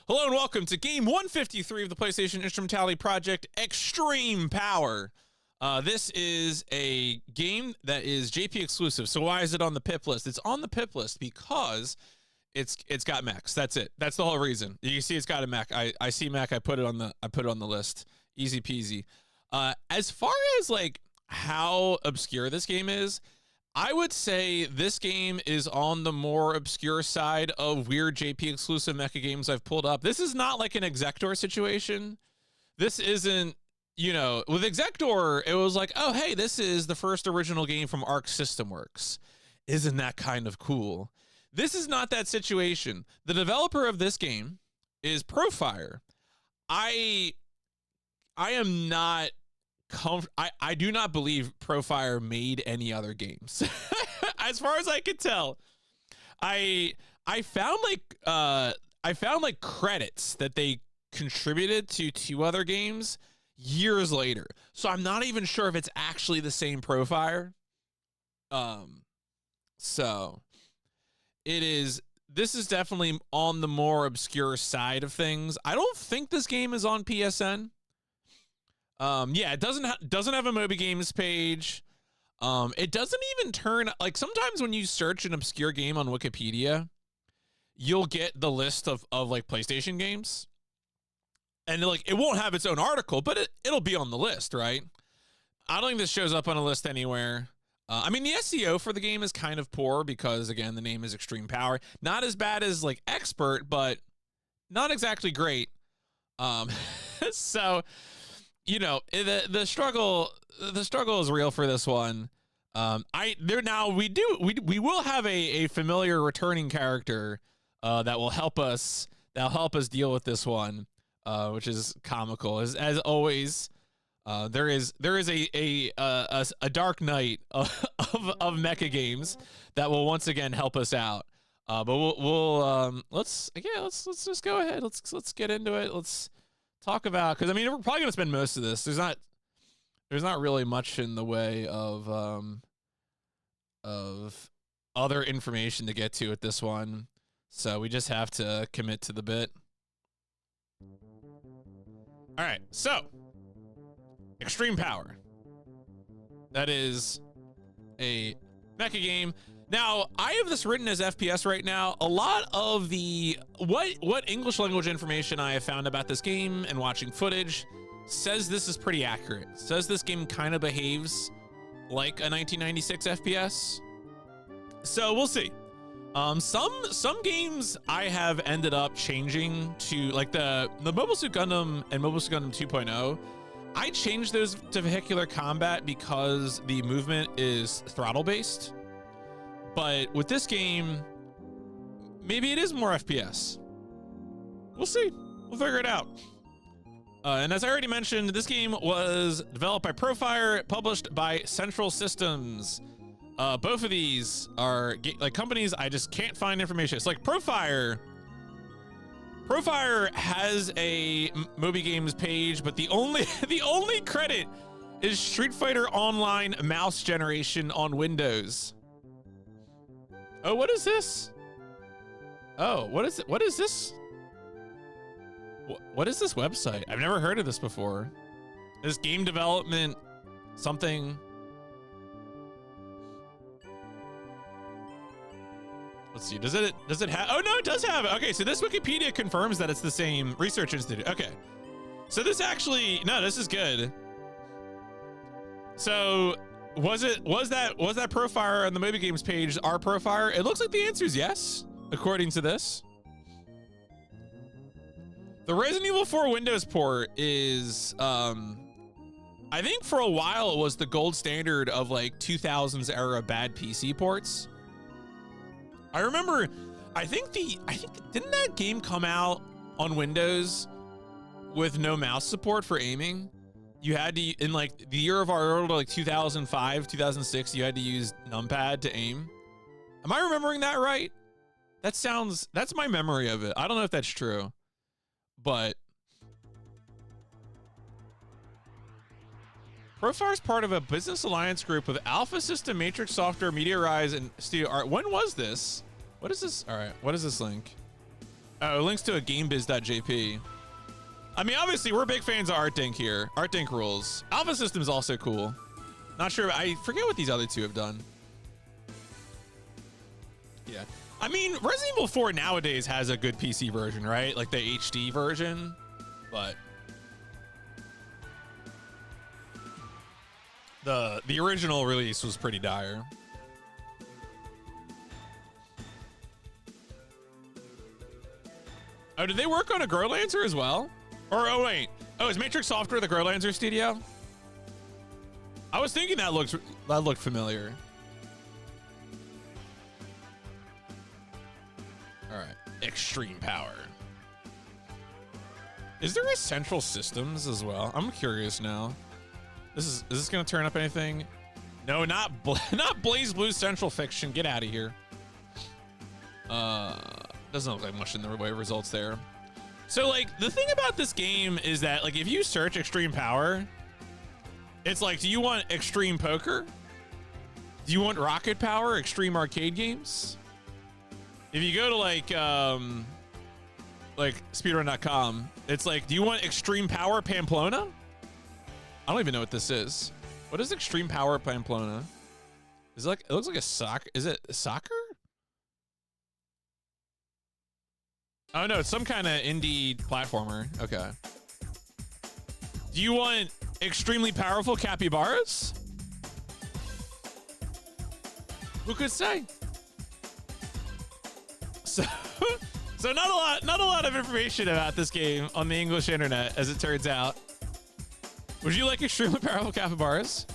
Hello and welcome to game 153 of the PlayStation Instrumentality Project, Extreme Power. This is a game that is JP exclusive. So why is it on the PIP list? It's on the PIP list because it's got mechs. That's it. That's the whole reason. You see it's got a mech. I see mech. I put it on the list. Easy peasy. As far as like how obscure this game is, I would say this game is on the more obscure side of weird JP exclusive mecha games I've pulled up. This is not like an Exector situation. This isn't, with Exector, it was like, oh, hey, this is the first original game from Arc System Works. Isn't that kind of cool? This is not that situation. The developer of this game is Profire. I am not I do not believe Profire made any other games. As far as I could tell, I found like credits that they contributed to two other games years later. So I'm not even sure if it's actually the same Profire. So this is definitely on the more obscure side of things. I don't think this game is on PSN. It doesn't have a Moby Games page. It doesn't even turn, like, sometimes when you search an obscure game on Wikipedia, you'll get the list of like PlayStation games, and like it won't have its own article, but it'll be on the list, right? I don't think this shows up on a list anywhere. I mean, the SEO for the game is kind of poor because, again, the name is Extreme Power. Not as bad as like Expert, but not exactly great. So, the struggle is real for this one. We will have a familiar returning character that will help us deal with this one, which is comical as always. There is a dark night of mecha games that will once again help us out. But let's just go ahead. Let's get into it. Let's talk about, because I mean, we're probably gonna spend most of this. There's not really much in the way of other information to get to with this one, so we just have to commit to the bit. All right, so Extreme Power. That is a mecha game. Now, I have this written as FPS right now. A lot of the what English language information I have found about this game and watching footage says this is pretty accurate. Says this game kind of behaves like a 1996 FPS. So we'll see. Some games I have ended up changing to, like the Mobile Suit Gundam and Mobile Suit Gundam 2.0. I changed those to vehicular combat because the movement is throttle based. But with this game, maybe it is more FPS. We'll see. We'll figure it out. And as I already mentioned, this game was developed by Profire, published by Central Systems. Both of these are like companies I just can't find information. It's like Profire has a Moby Games page, but the only credit is Street Fighter Online mouse generation on Windows. Oh, what is this? Oh, what is it? What is this? What is this website? I've never heard of this before. This game development something. Let's see. Does it have? Oh no, it does have it. Okay, so this Wikipedia confirms that it's the same research institute. Okay, so this actually this is good. So was that Profire on the Moby Games page our Profire? It looks like the answer is yes, according to this. The Resident Evil 4 Windows port is, I think for a while it was the gold standard of like 2000s era bad PC ports. I remember, I think didn't that game come out on Windows with no mouse support for aiming? You had to, in like the year of our Lord, like 2005, 2006, you had to use numpad to aim. Am I remembering that right? That's my memory of it. I don't know if that's true, but Profire is part of a business alliance group with Alpha System, Matrix Software, Media Rise, and Studio Art. When was this? What is this? All right, what is this link? Oh, links to a gamebiz.jp. I mean, obviously, we're big fans of ArtDink here. ArtDink rules. Alpha System is also cool. Not sure. I forget what these other two have done. Yeah. I mean, Resident Evil 4 nowadays has a good PC version, right? Like the HD version. But the original release was pretty dire. Oh, did they work on a Growlancer as well? Or, oh wait. Oh, is Matrix Software the Growlancer studio? I was thinking that looked familiar. All right, Extreme Power. Is there a Central Systems as well? I'm curious now. Is this gonna turn up anything? No, not Blaze Blue Central Fiction. Get out of here. Doesn't look like much in the way of results there. So like the thing about this game is that like if you search Extreme Power, it's like, do you want Extreme Poker? Do you want Rocket Power, Extreme Arcade Games? If you go to like speedrun.com, it's like, do you want Extreme Power Pamplona? I don't even know what this is. What is Extreme Power Pamplona? Is it like, it looks like a soccer. Is it soccer? Oh no, it's some kind of indie platformer. Okay. Do you want extremely powerful capybaras? Who could say? So not a lot of information about this game on the English internet, as it turns out. Would you like extremely powerful capybaras?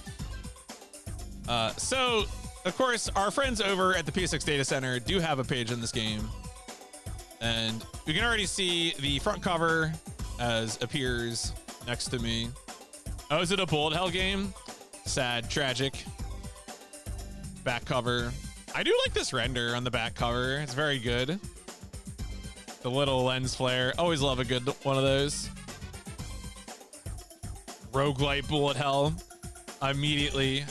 So of course our friends over at the PS6 Data Center do have a page in this game. And you can already see the front cover as appears next to me. Oh, is it a bullet hell game? Sad, tragic. Back cover. I do like this render on the back cover. It's very good. The little lens flare. Always love a good one of those. Roguelite bullet hell. Immediately.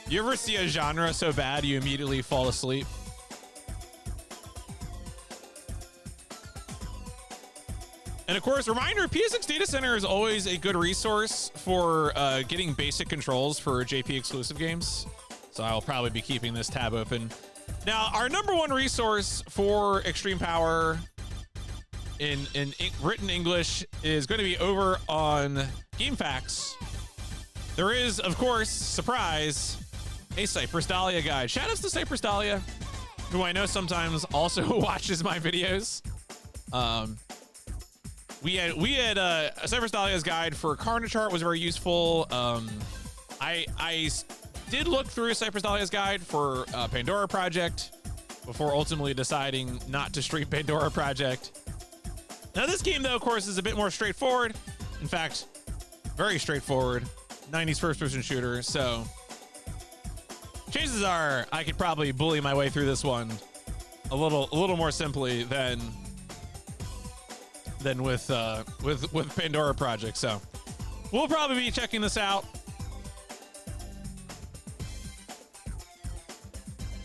You ever see a genre so bad you immediately fall asleep? And of course, reminder, PS6 Data Center is always a good resource for getting basic controls for JP exclusive games. So I'll probably be keeping this tab open. Now, our number one resource for Extreme Power in written English is going to be over on GameFAQs. There is, of course, surprise, a Cypress Dahlia guide. Shout outs to Cypress Dahlia, who I know sometimes also watches my videos. We had Cypress Dahlia's guide for Carnage Chart was very useful. I did look through Cypress Dahlia's guide for Pandora Project before ultimately deciding not to stream Pandora Project. Now this game, though, of course, is a bit more straightforward. In fact, very straightforward. 90s first-person shooter. So chances are I could probably bully my way through this one a little more simply than with Pandora Project. So we'll probably be checking this out.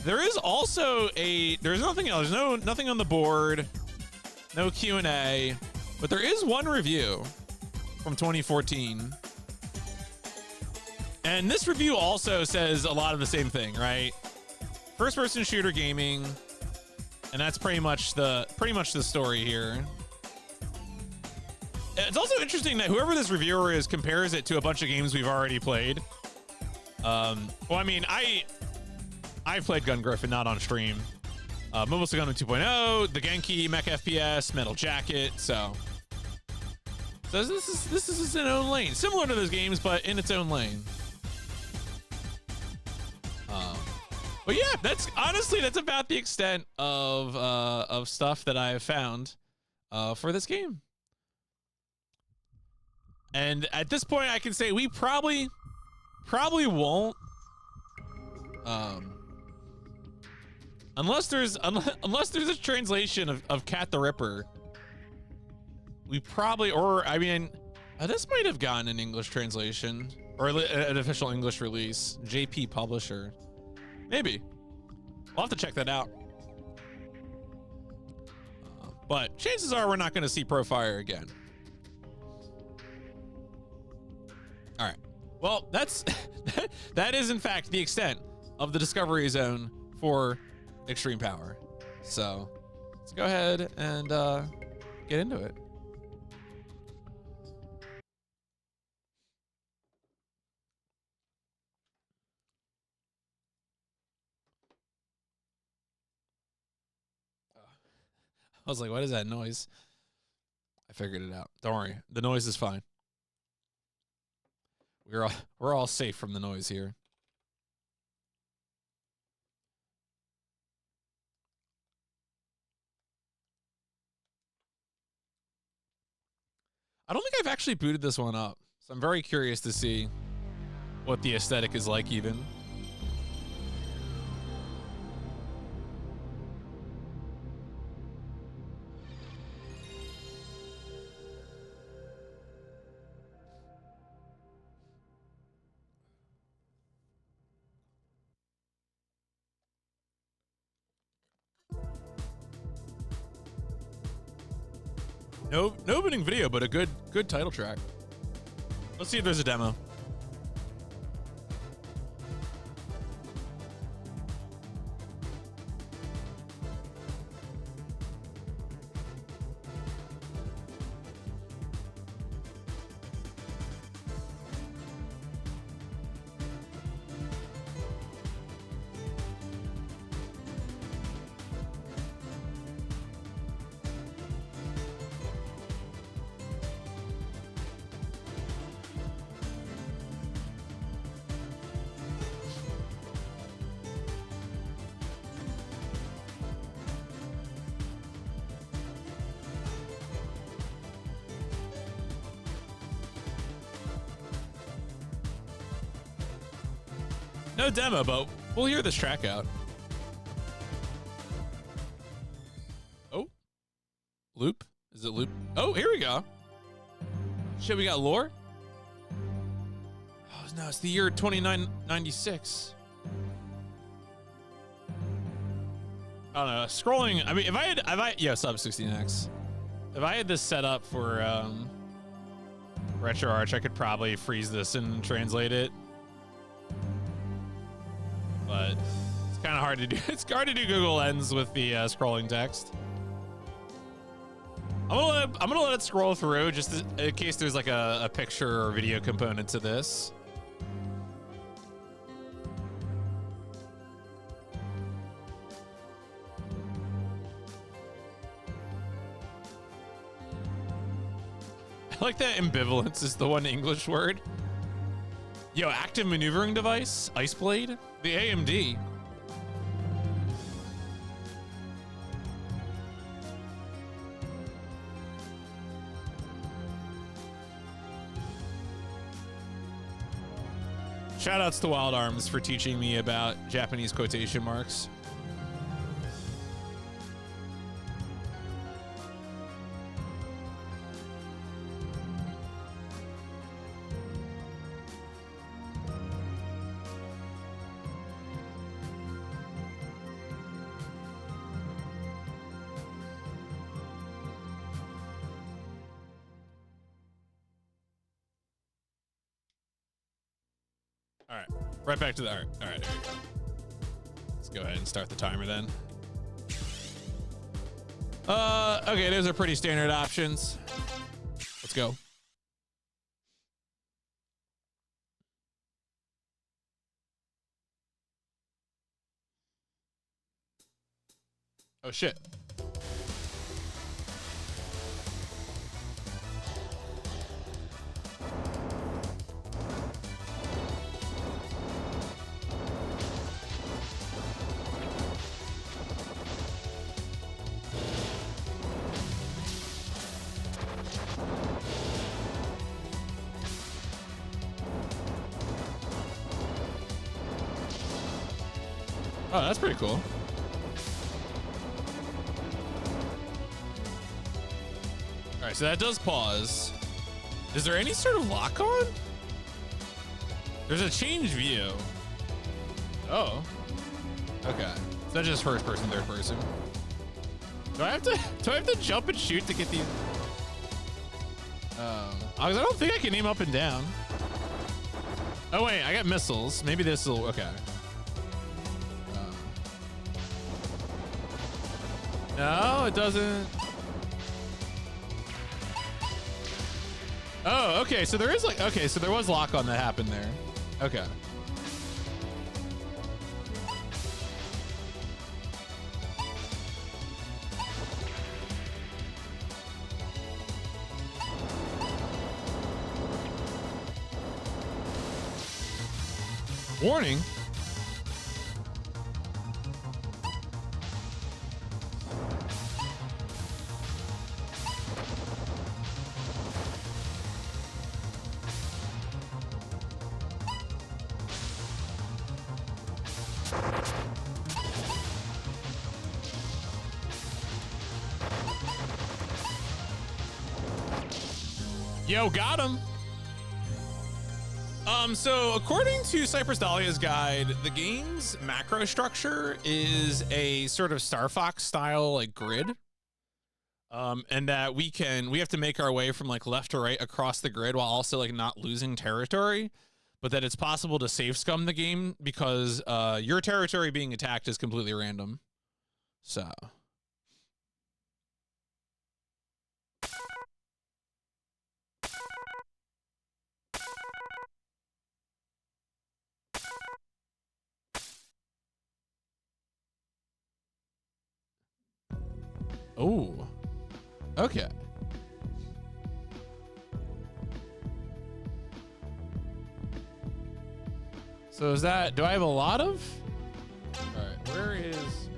There is also there's nothing else. There's nothing on the board, no Q&A, but there is one review from 2014. And this review also says a lot of the same thing, right? First person shooter gaming. And that's pretty much the story here. It's also interesting that whoever this reviewer is compares it to a bunch of games we've already played. Well, I mean, I've played Gun Griffin, not on stream. Mobile Sugun 2.0, the Genki, Mech FPS, Metal Jacket. So this is its own lane, similar to those games, but in its own lane. But yeah, that's about the extent of stuff that I have found for this game. And at this point, I can say we probably won't, unless there's a translation of Cat the Ripper. We probably, or I mean, this might have gotten an English translation or an official English release. JP Publisher, maybe. We'll have to check that out. but chances are we're not going to see Profire again. All right. Well, that is in fact the extent of the discovery zone for Extreme Power. So let's go ahead and get into it. I was like, what is that noise? I figured it out. Don't worry. The noise is fine. We're all safe from the noise here. I don't think I've actually booted this one up, so I'm very curious to see what the aesthetic is like even. No opening video, but a good title track. Let's see if there's a demo. No demo, but we'll hear this track out. Oh, loop? Is it loop? Oh, here we go. Shit, we got lore? Oh, no, it's the year 2996. I don't know, scrolling. I mean, yeah, sub 16x. If I had this set up for RetroArch, I could probably freeze this and translate it. But it's kind of hard to do. It's hard to do Google Lens with the scrolling text. I'm gonna let it scroll through just in case there's like a picture or video component to this. I like that ambivalence is the one English word. Yo, active maneuvering device, Ice Blade, the AMD. Shoutouts to Wild Arms for teaching me about Japanese quotation marks. All right, right back to the art. All right, there we go. Let's go ahead and start the timer then. Okay, those are pretty standard options. Let's go. Oh shit. Oh, that's pretty cool. All right, so that does pause. Is there any sort of lock on? There's a change view. Oh. Okay. Is that just first person, third person? Do I have to jump and shoot to get these? I don't think I can aim up and down. Oh wait, I got missiles. Maybe this will, okay. No, it doesn't. Oh, okay, so there is like, okay, so there was lock on that happened there. Okay. Warning. Yo, got him. So according to Cypress Dahlia's guide, the game's macro structure is a sort of Star Fox style like grid. And that we have to make our way from like left to right across the grid while also like not losing territory, but that it's possible to save scum the game because your territory being attacked is completely random. So oh, okay. So is that, do I have a lot of? All right, where is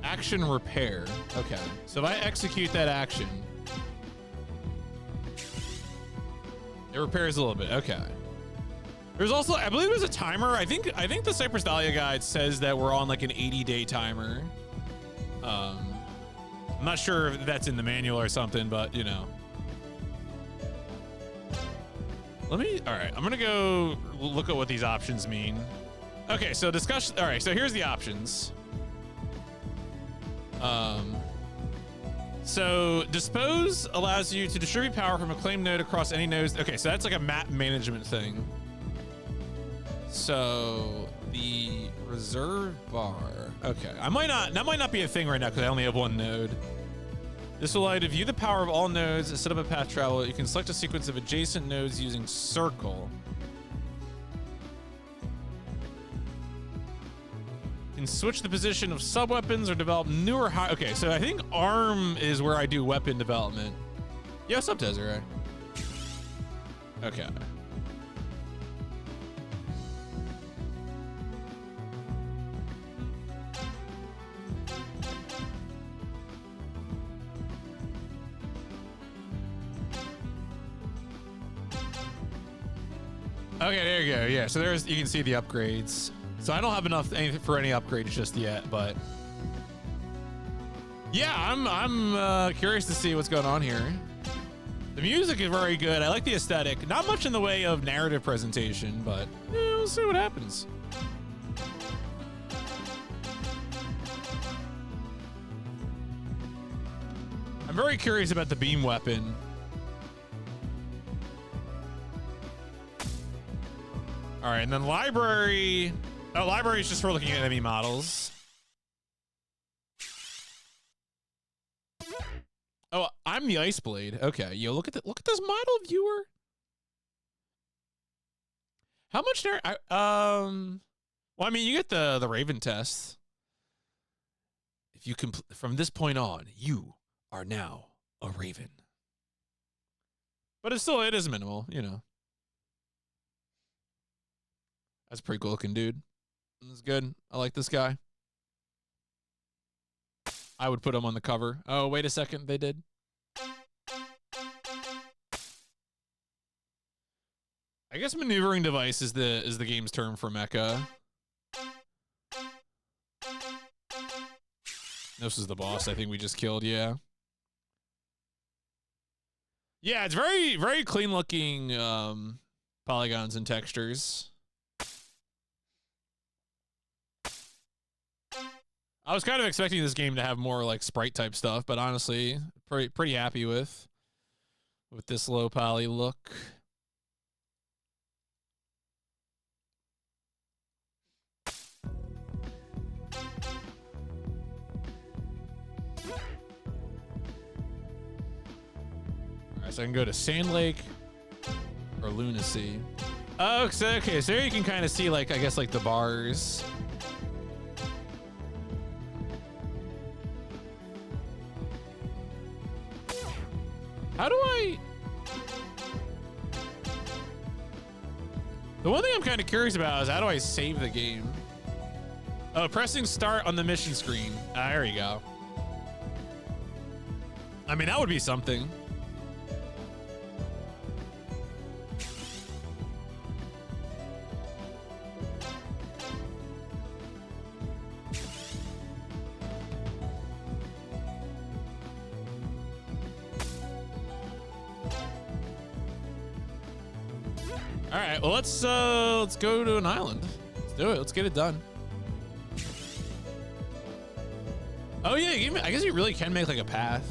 action repair? Okay, so if I execute that action, it repairs a little bit. Okay. There's also, I believe there's a timer. I think the Cypress Dahlia guide says that we're on like an 80-day timer. I'm not sure if that's in the manual or something, but you know. All right, I'm gonna go look at what these options mean. Okay, so discussion, all right, so here's the options. So dispose allows you to distribute power from a claimed node across any nodes. Okay, so that's like a map management thing. So the reserve bar, okay. That might not be a thing right now because I only have one node. This will allow you to view the power of all nodes and set up a path travel. You can select a sequence of adjacent nodes using circle. You can switch the position of sub-weapons or develop newer high. Okay, so I think ARM is where I do weapon development. Yeah, Sub-Desert, right? Okay. Okay, there you go. Yeah, so you can see the upgrades. So I don't have enough for any upgrades just yet, but yeah, I'm curious to see what's going on here. The music is very good. I like the aesthetic. Not much in the way of narrative presentation, but yeah, we'll see what happens. I'm very curious about the beam weapon. All right, and then library. Oh, library is just for looking at enemy models. Oh, I'm the Ice Blade. Okay, yo, look at this model viewer. How much there? Well, I mean, you get the Raven test. If you from this point on, you are now a Raven. But it is minimal, you know. That's pretty cool looking, dude. That's good. I like this guy. I would put him on the cover. Oh, wait a second. They did. I guess maneuvering device is the game's term for mecha. This is the boss I think we just killed, yeah. Yeah, it's very, very clean looking polygons and textures. I was kind of expecting this game to have more like sprite type stuff, but honestly, pretty happy with this low poly look. All right, so I can go to Sand Lake or Lunacy. Oh, okay, so here you can kind of see like, I guess like the bars. How do I? The one thing I'm kind of curious about is how do I save the game? Oh, pressing start on the mission screen. Ah, there you go. I mean, that would be something. All right, well, let's go to an island. Let's do it. Let's get it done. Oh yeah, I guess you really can make like a path.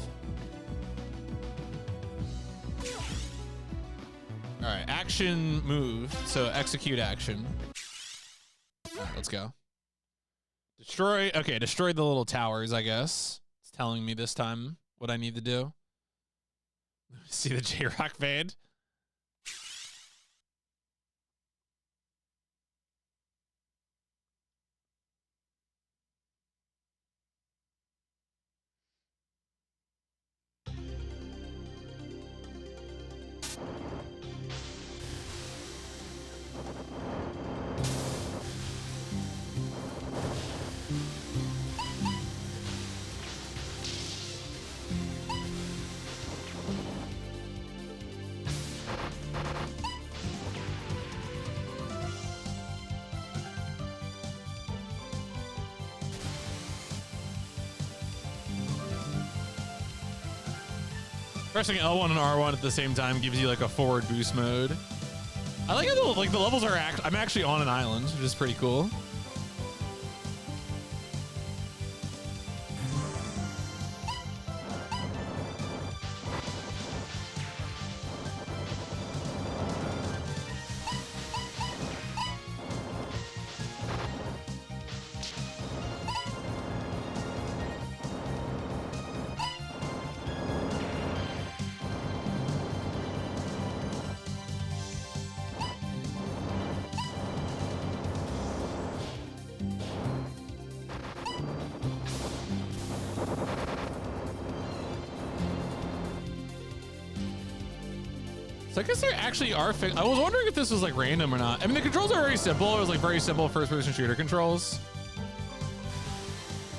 All right, action move. So execute action. All right, let's go. Destroy. Okay, destroy the little towers, I guess. It's telling me this time what I need to do. See the J-Rock band. Pressing L1 and R1 at the same time gives you like a forward boost mode. I like how the levels are I'm actually on an island, which is pretty cool. So I guess there actually are I was wondering if this was like random or not. I mean, the controls are very simple. It was like very simple first-person shooter controls.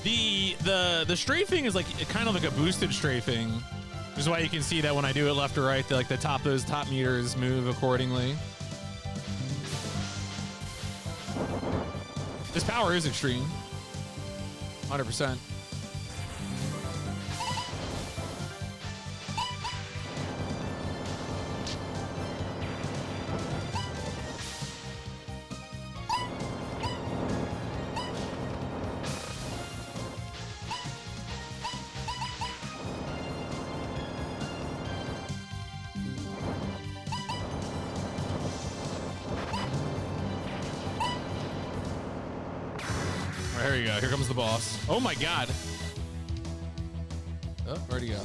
The strafing is like kind of like a boosted strafing, which is why you can see that when I do it left or right, those top meters move accordingly. This power is extreme, 100%. There you go. Here comes the boss. Oh my god. Oh, where'd he go?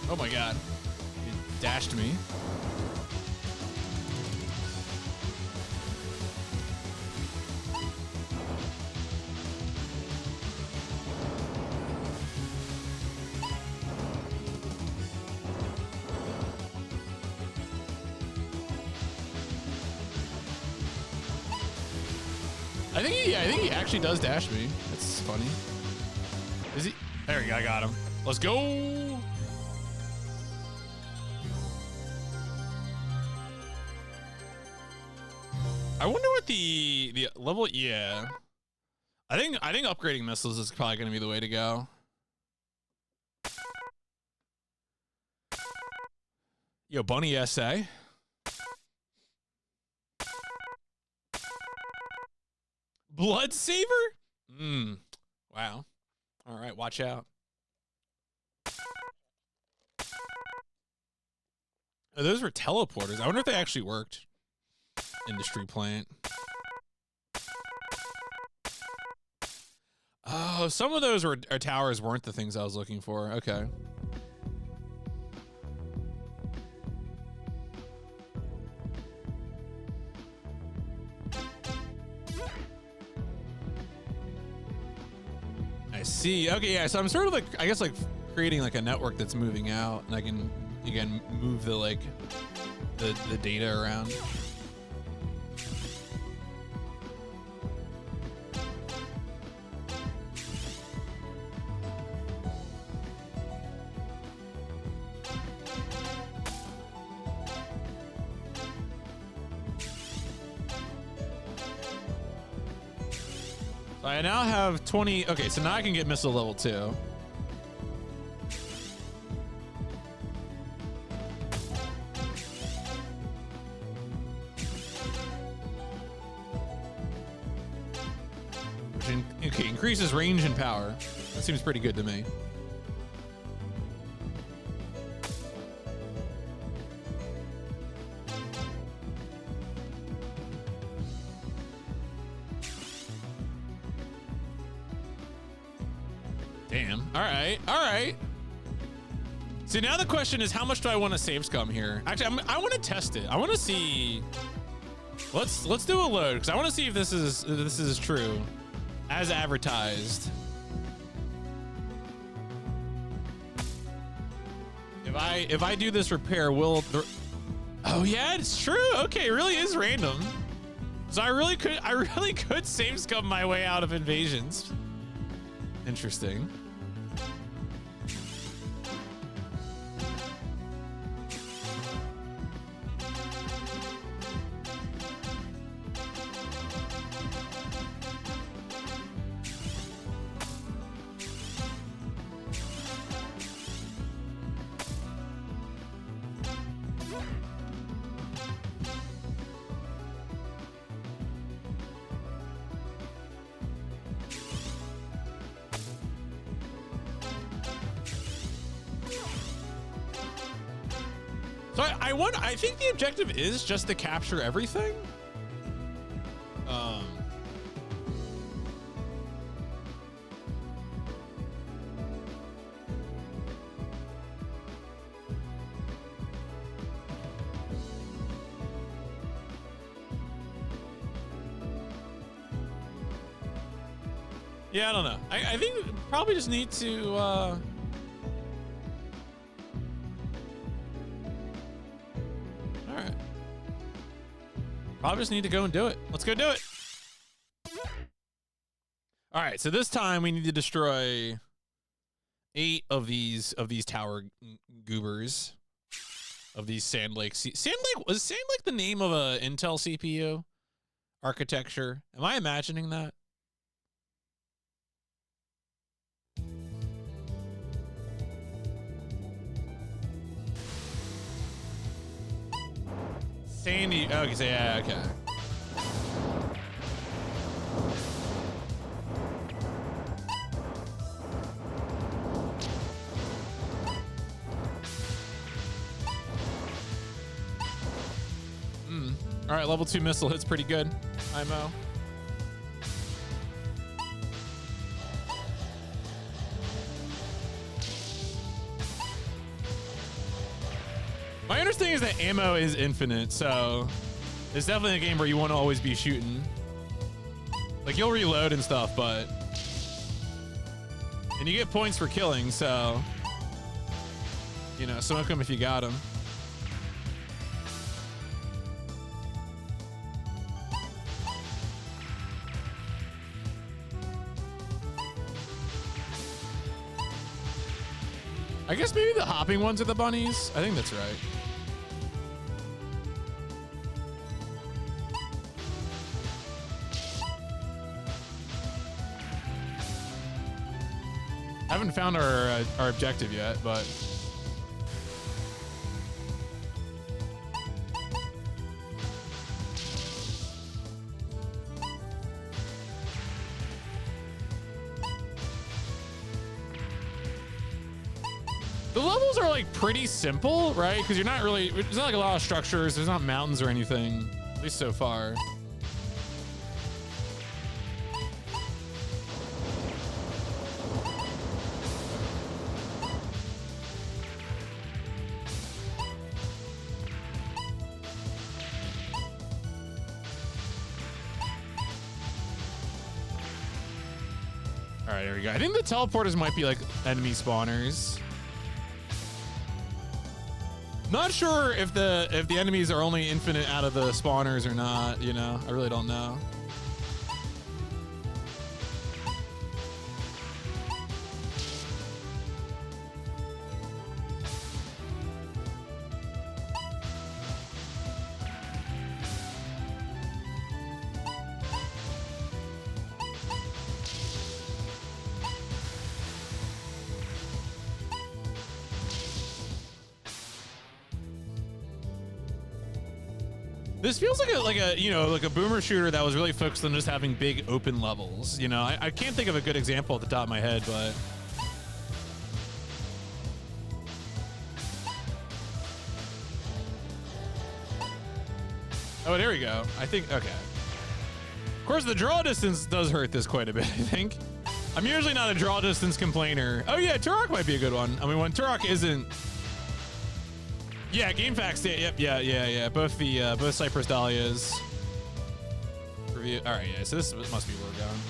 Oh my god. It dashed me. I think he actually does dash me. That's funny. Is he? There we go. I got him. Let's go. I wonder what the level. Yeah, I think upgrading missiles is probably going to be the way to go. Yo, Bunny SA. Blood Saver? Wow. All right, watch out. Oh, those were teleporters. I wonder if they actually worked. Industry plant. Oh, some of those were towers weren't the things I was looking for. Okay. I see. Okay, yeah. So I'm sort of like, I guess, like creating like a network that's moving out, and I can again move the like the data around. I now have 20. Okay, so now I can get missile level 2. Okay, increases range and power. That seems pretty good to me. Damn. All right. All right. See, now the question is, how much do I want to save scum here? Actually, I want to test it. I want to see. Let's do a load, because I want to see if this is true, as advertised. If I do this repair, will the, oh yeah, it's true. Okay, it really is random. So I really could save scum my way out of invasions. Interesting. So I think the objective is just to capture everything. Yeah, I don't know. I think we probably just need to all right. Probably just need to go and do it. Let's go do it. All right, so this time we need to destroy 8 of these tower goobers, of these Sand Lake. Sand Lake, was Sand Lake the name of a Intel CPU architecture? Am I imagining that? Sandy. Okay, so yeah, okay. All right, level 2 missile hits pretty good. IMO. My understanding is that ammo is infinite, so it's definitely a game where you want to always be shooting. Like, you'll reload and stuff, but... And you get points for killing, so... You know, smoke them if you got them. I guess maybe the hopping ones are the bunnies. I think that's right. haven't found our objective yet, but the levels are like pretty simple, right? Because you're not really, there's not like a lot of structures. There's not mountains or anything, at least so far. All right, there we go. I think the teleporters might be like enemy spawners. Not sure if the enemies are only infinite out of the spawners or not, you know? I really don't know. This feels like a you know, like a boomer shooter that was really focused on just having big open levels. You know, I can't think of a good example at the top of my head, but oh, there we go. I think okay. Of course, the draw distance does hurt this quite a bit. I think I'm usually not a draw distance complainer. Oh yeah, Turok might be a good one. I mean, when Turok isn't. Yeah, GameFAQs. Yep, yeah. Both the both Cypress Dahlias. Review. All right, yeah. So this must be where we're going.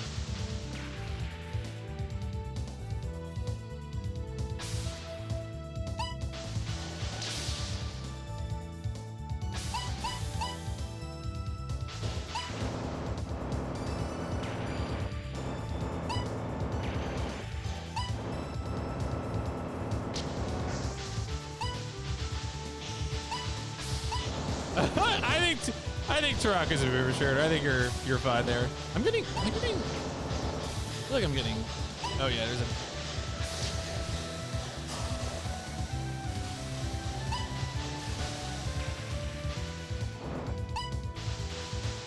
I think Turok is a boomer shooter. I think you're fine there. I feel like I'm getting. Oh yeah, there's a. I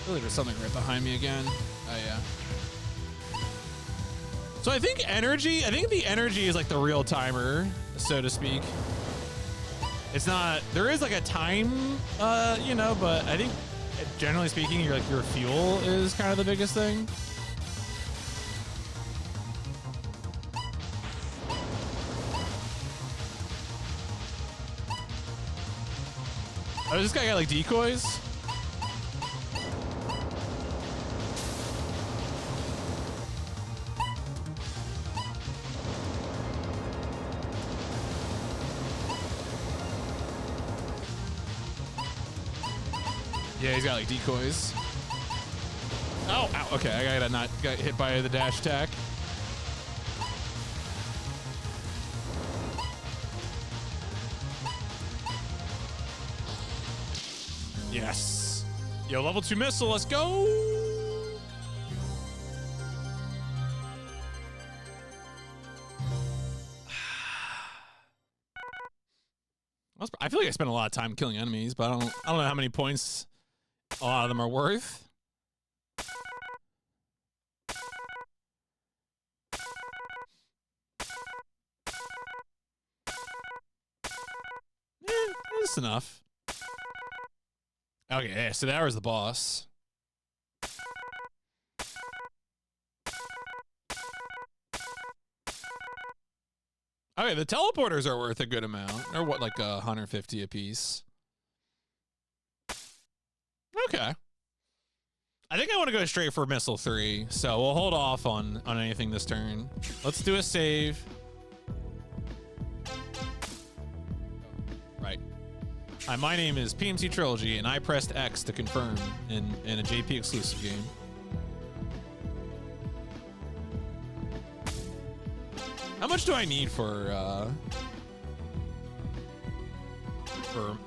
feel like there's something right behind me again. Oh yeah. So I think the energy is like the real timer, so to speak. It's not, there is like a time, you know, but I think generally speaking, your fuel is kind of the biggest thing. Oh, does this guy got like decoys? Yeah, he's got like decoys. Oh, ow, okay, I gotta not got hit by the dash attack. Yes. Yo, level 2 missile, let's go. I feel like I spent a lot of time killing enemies, but I don't know how many points a lot of them are worth. Yeah, that's enough. Okay, yeah, so that was the boss. Okay, the teleporters are worth a good amount. Or what, like 150 a piece? Okay. I think I want to go straight for Missile 3, so we'll hold off on anything this turn. Let's do a save. Right. Hi, my name is PMC Trilogy, and I pressed X to confirm in a JP exclusive game. How much do I need for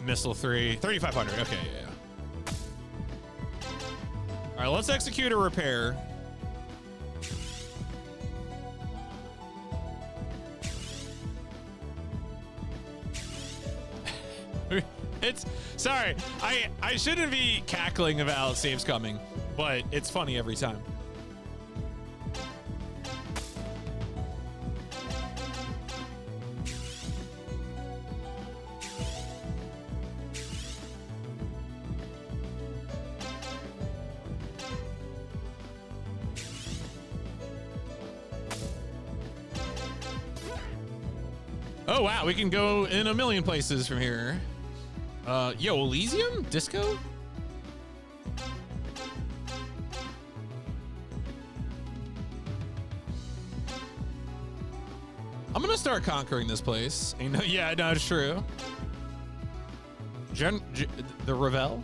Missile 3? 3,500. Okay, yeah. All right, let's execute a repair. It's sorry. I shouldn't be cackling about saves coming, but it's funny every time. Oh wow, we can go in a million places from here. Yo, Elysium? Disco? I'm gonna start conquering this place. You know, yeah, no, it's true. The Revel?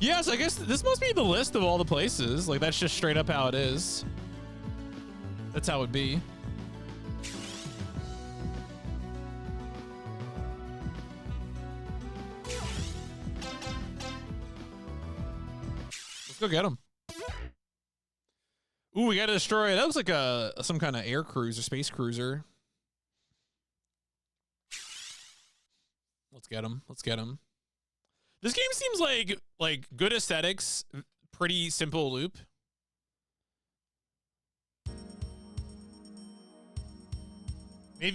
Yes, I guess this must be the list of all the places. Like, that's just straight up how it is. That's how it'd be. Let's go get them. Ooh, we gotta destroy. That looks like some kind of air cruiser, space cruiser. Let's get them. Let's get them. This game seems like good aesthetics, pretty simple loop.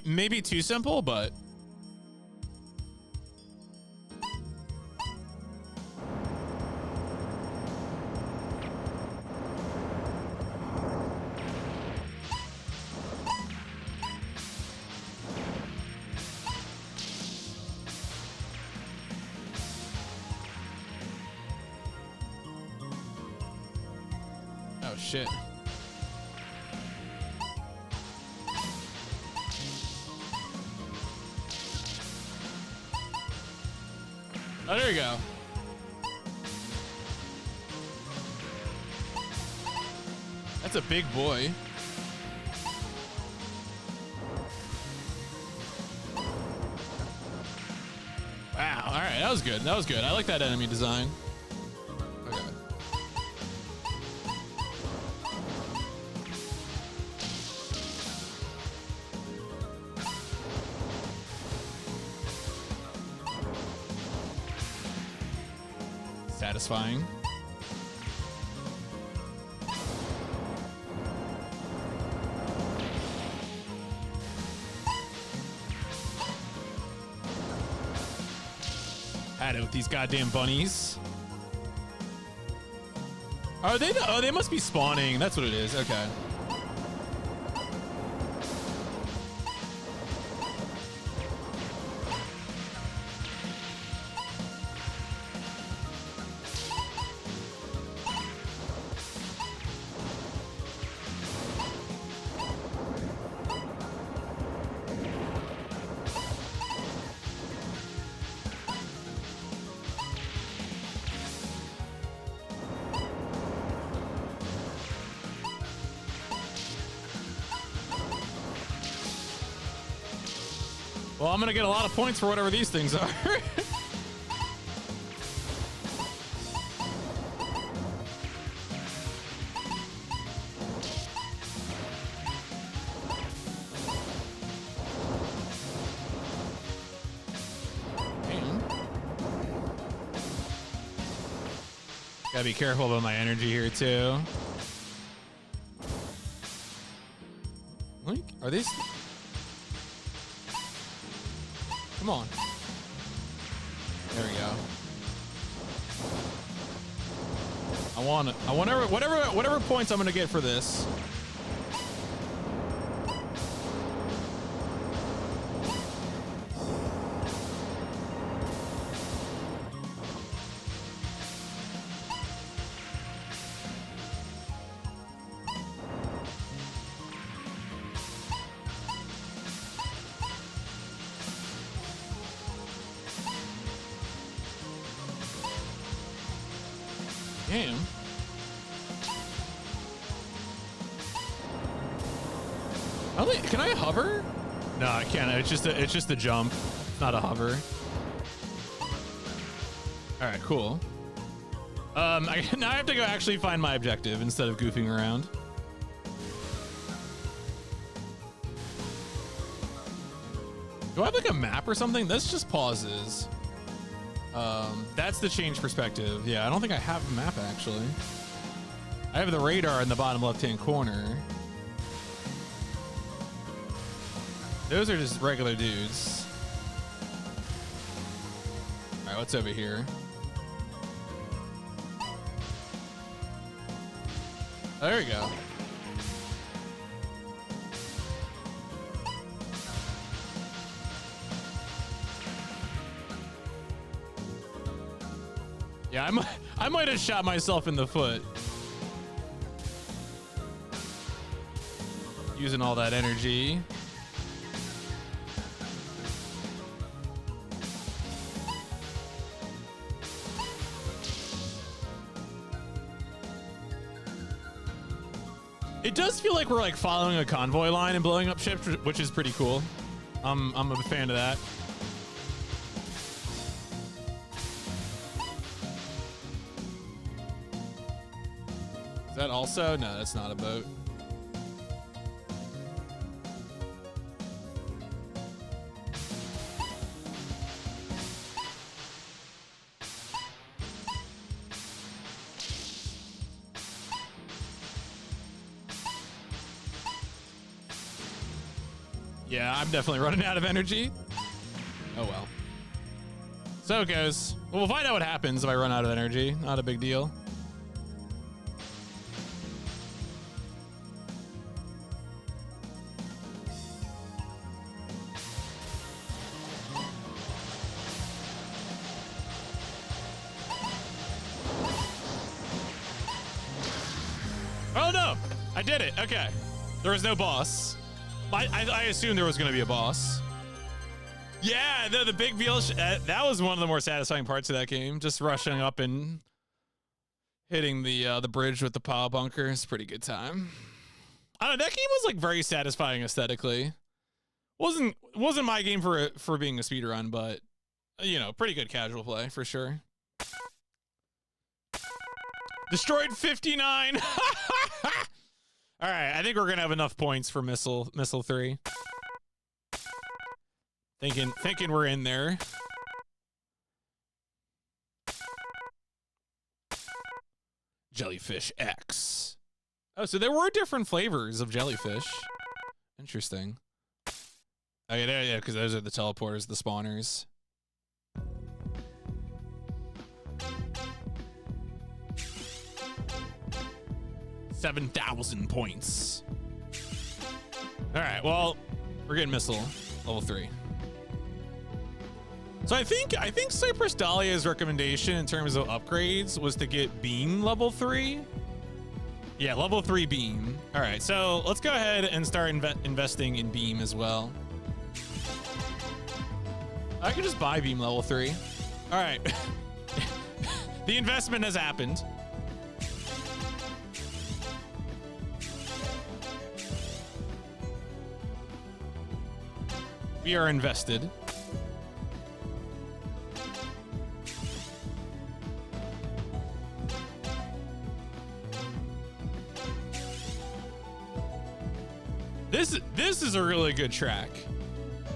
Maybe too simple, but oh shit. Oh, there you go. That's a big boy. Wow, all right, that was good. That was good. I like that enemy design. Okay. Satisfying. Had it with these goddamn bunnies. Are they? Oh, they must be spawning. That's what it is. Okay. Well, I'm gonna get a lot of points for whatever these things are. Damn. Gotta be careful about my energy here too. Like, are these? Come on. There we go. I want whatever points I'm gonna get for this. Damn. Can I hover? No, I can't. It's just a jump. It's not a hover. All right, cool. Now I have to go actually find my objective instead of goofing around. Do I have like a map or something? This just pauses. That's the change perspective. Yeah, I don't think I have a map actually. I have the radar in the bottom left-hand corner. Those are just regular dudes. All right, what's over here? Oh, there we go. Yeah, I might have shot myself in the foot. Using all that energy. It does feel like we're like following a convoy line and blowing up ships, which is pretty cool. I'm a fan of that. Is that also? No, that's not a boat. Yeah, I'm definitely running out of energy. Oh well. So it goes. Well, we'll find out what happens if I run out of energy. Not a big deal. Oh no! I did it. Okay. There was no boss. I assumed there was going to be a boss. Yeah, the big veal. That was one of the more satisfying parts of that game. Just rushing up and hitting the bridge with the power bunker. It's a pretty good time. I don't know. That game was like very satisfying aesthetically. Wasn't my game for being a speedrun, but you know, pretty good casual play for sure. Destroyed 59. All right, I think we're gonna have enough points for missile 3. Thinking we're in there. Jellyfish X. Oh, so there were different flavors of jellyfish. Interesting. Oh yeah, because those are the teleporters, the spawners. 7,000 points. All right, well, we're getting missile level 3. So I think Cypress Dahlia's recommendation in terms of upgrades was to get beam level 3. Yeah, level 3 beam. All right, so let's go ahead and start investing in beam as well. I can just buy beam level 3. All right. The investment has happened. We are invested. This is a really good track.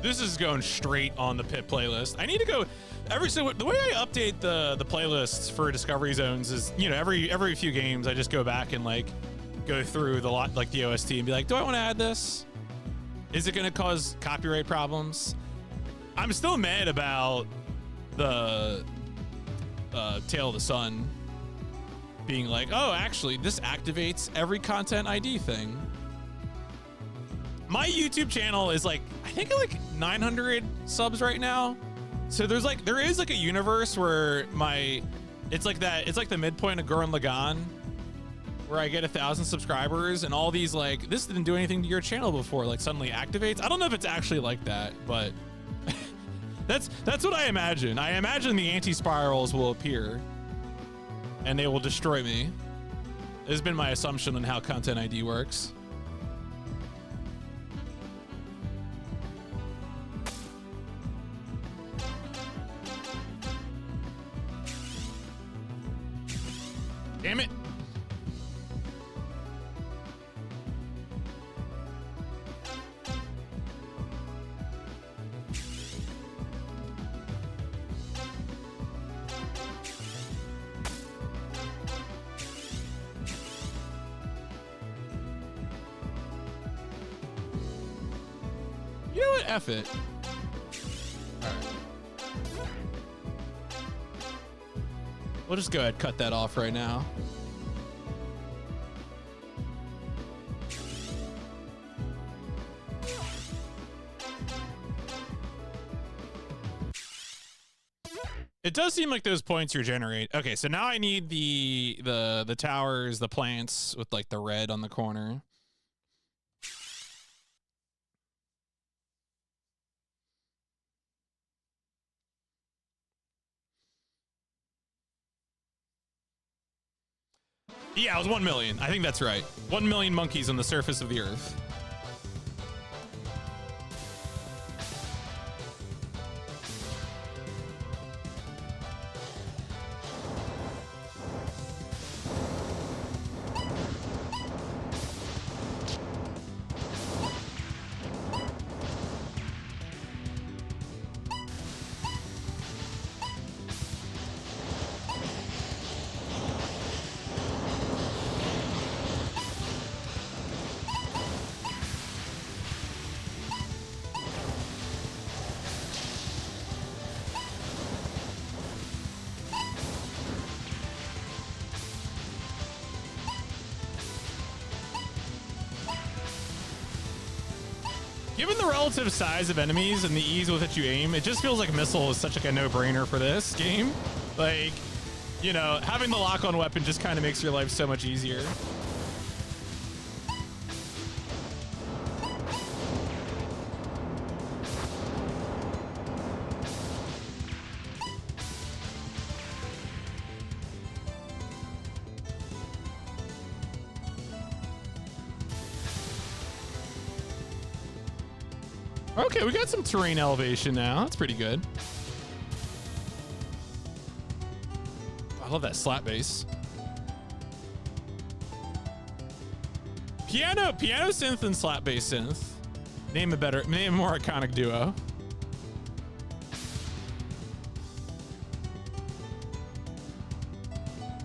This is going straight on the PIP playlist. I need to go the way I update the playlists for Discovery Zones is, you know, every few games I just go back and like go through the OST and be like, do I want to add this? Is it going to cause copyright problems? I'm still mad about the Tale of the Sun being like, oh, actually, this activates every content ID thing. My YouTube channel is like, I think like 900 subs right now. So there is like a universe where it's like the midpoint of Gurren Lagann, where I get 1,000 subscribers and all these like, this didn't do anything to your channel before, like suddenly activates. I don't know if it's actually like that, but that's what I imagine. I imagine the anti-spirals will appear and they will destroy me. This has been my assumption on how Content ID works. You know what? F it. All right. We'll just go ahead and cut that off right now. It does seem like those points regenerate. Okay, so now I need the towers, the plants with like the red on the corner. Yeah, it was 1 million. I think that's right. 1 million monkeys on the surface of the earth. Given the relative size of enemies and the ease with which you aim, it just feels like missile is such like a no-brainer for this game. Like, you know, having the lock-on weapon just kind of makes your life so much easier. Okay, we got some terrain elevation now. That's pretty good. I love that slap bass. Piano synth and slap bass synth. Name a more iconic duo.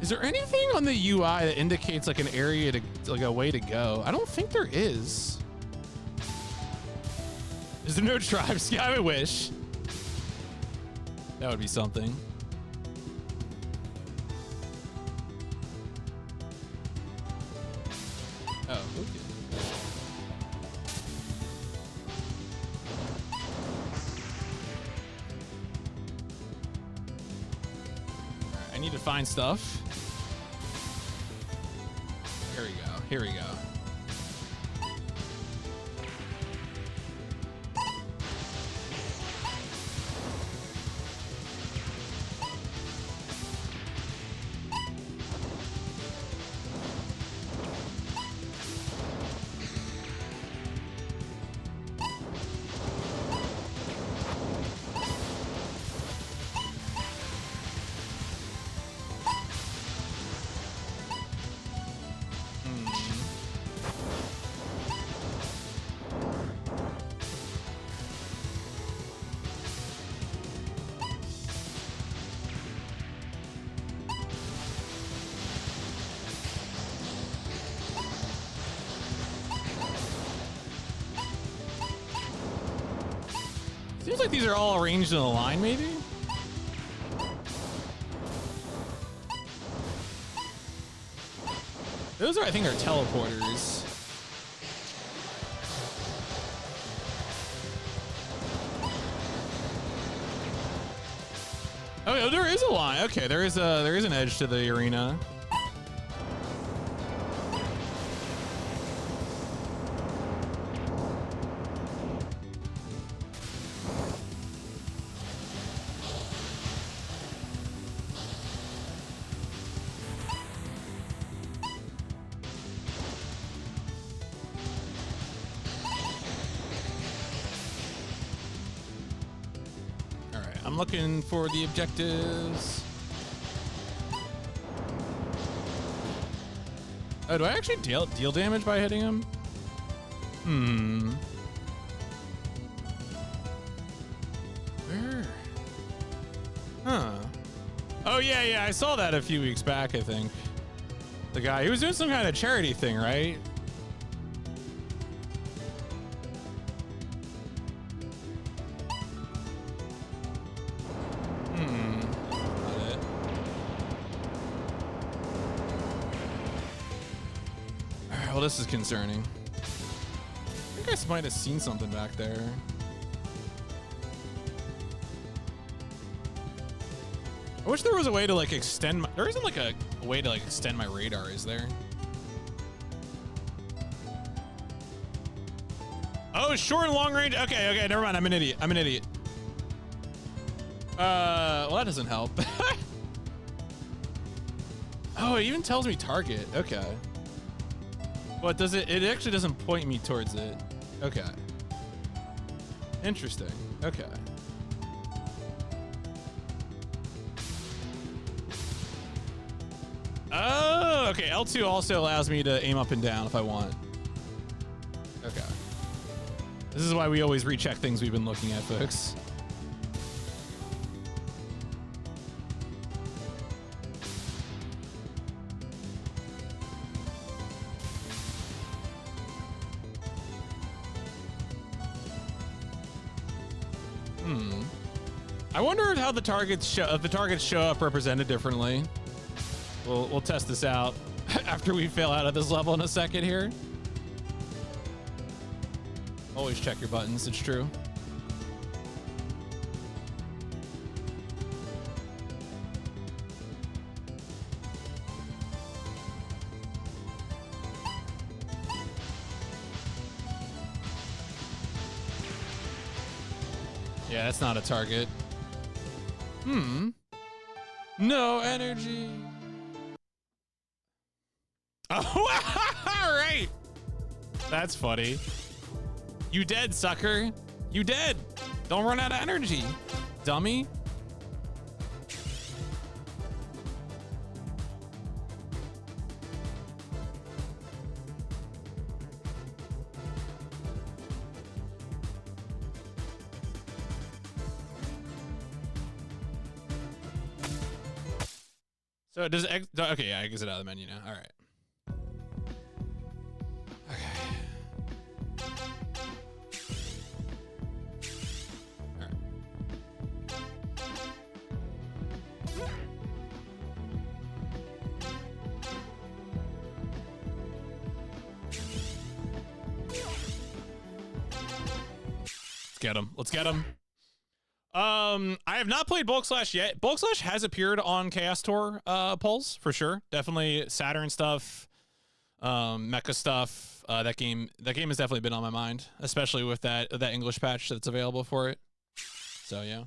Is there anything on the UI that indicates like an area to, like a way to go? I don't think there is. Is there no tribes? Yeah, I wish. That would be something. Oh, okay. Alright, I need to find stuff. Here we go. Here we go. Seems like these are all arranged in a line, maybe? Those are, I think, are teleporters. Oh, there is a line. Okay, there is an edge to the arena. I'm looking for the objectives. Oh, do I actually deal damage by hitting him? Where? Huh. Oh, yeah, I saw that a few weeks back, I think. The guy, he was doing some kind of charity thing, right? well, this is concerning. I think I might have seen something back there. I wish there was a way to like extend my, there isn't like a way to like extend my radar, is there? Oh, short and long range. Okay, okay, never mind. I'm an idiot. I'm an idiot. Well, that doesn't help. Oh, it even tells me target. Okay. What does it? It actually doesn't point me towards it. Okay. Interesting. Okay. Oh, okay. L2 also allows me to aim up and down if I want. Okay. This is why we always recheck things we've been looking at, folks. I wonder how the targets show, if the targets show up represented differently. We'll test this out after we fail out of this level in a second here. Always check your buttons, it's true. Yeah, that's not a target. No energy. Oh, all right. That's funny. You dead, sucker. You dead. Don't run out of energy, dummy. So does it, okay, yeah, I exit out of the menu now. All right. Okay. All right. Let's get him. Let's get him. I have not played Bulk Slash yet. Bulk Slash has appeared on Chaos Tour polls for sure. Definitely Saturn stuff, mecha stuff. That game has definitely been on my mind, especially with that English patch that's available for it. So yeah.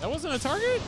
That wasn't a target?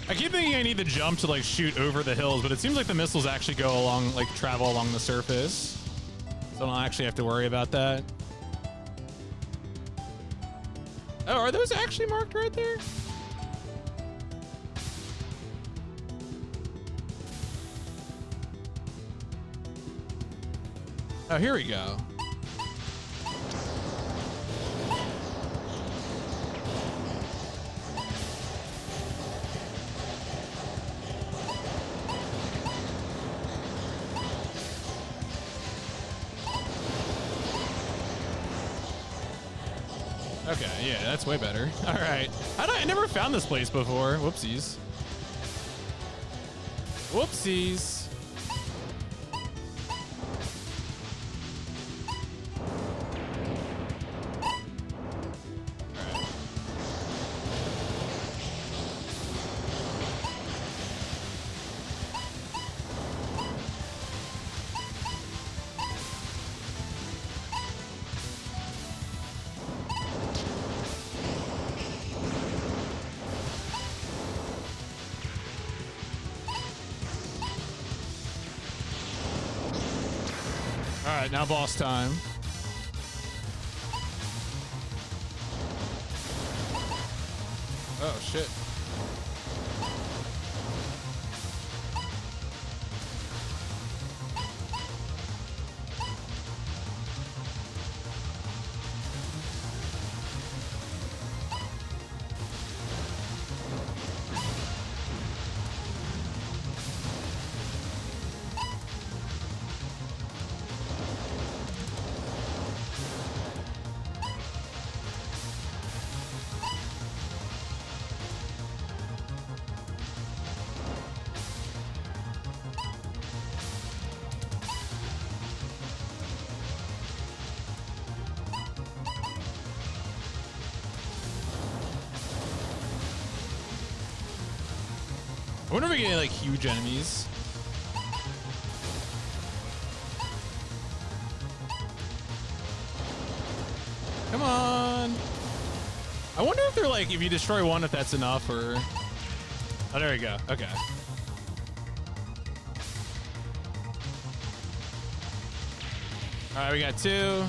I keep thinking I need to jump to like shoot over the hills, but it seems like the missiles actually go along, like travel along the surface. So I don't actually have to worry about that. Oh, are those actually marked right there? Oh, here we go. Okay, yeah, that's way better. All right. I never found this place before. Whoopsies. Whoopsies. All right, now boss time. Oh, shit. I wonder if we get like huge enemies. Come on. I wonder if they're like, if you destroy one, if that's enough or... Oh, there we go. Okay. All right, we got two.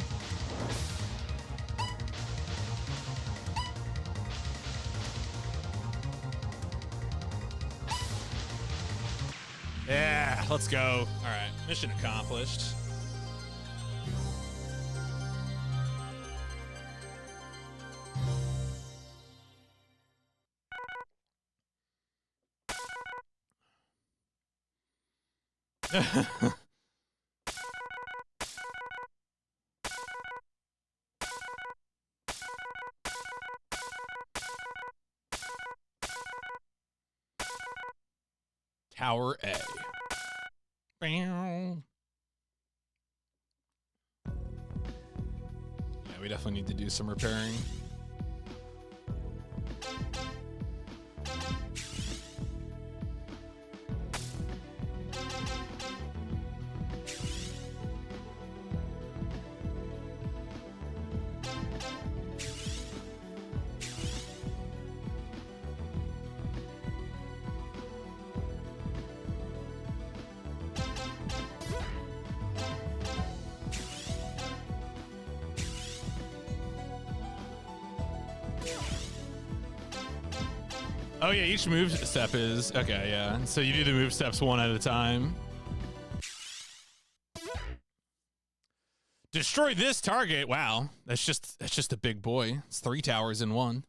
Yeah, let's go. All right, mission accomplished. Tower A. Yeah, we definitely need to do some repairing. Oh yeah, each move step is okay. Yeah, so you do the move steps one at a time. Destroy this target. Wow, that's just a big boy. It's 3 towers in one.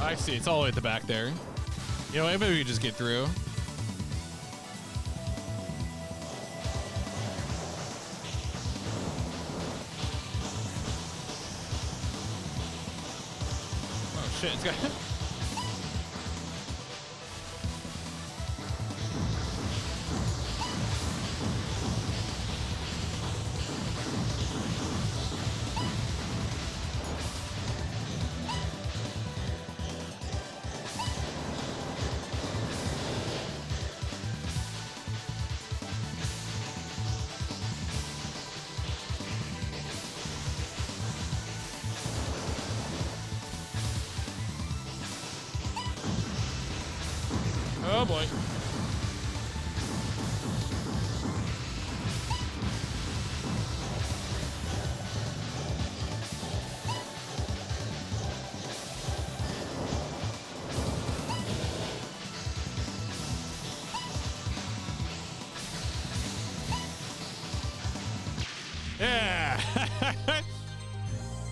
I see. It's all the way at the back there. You know, maybe we could just get through. shit. It's got oh boy. Yeah.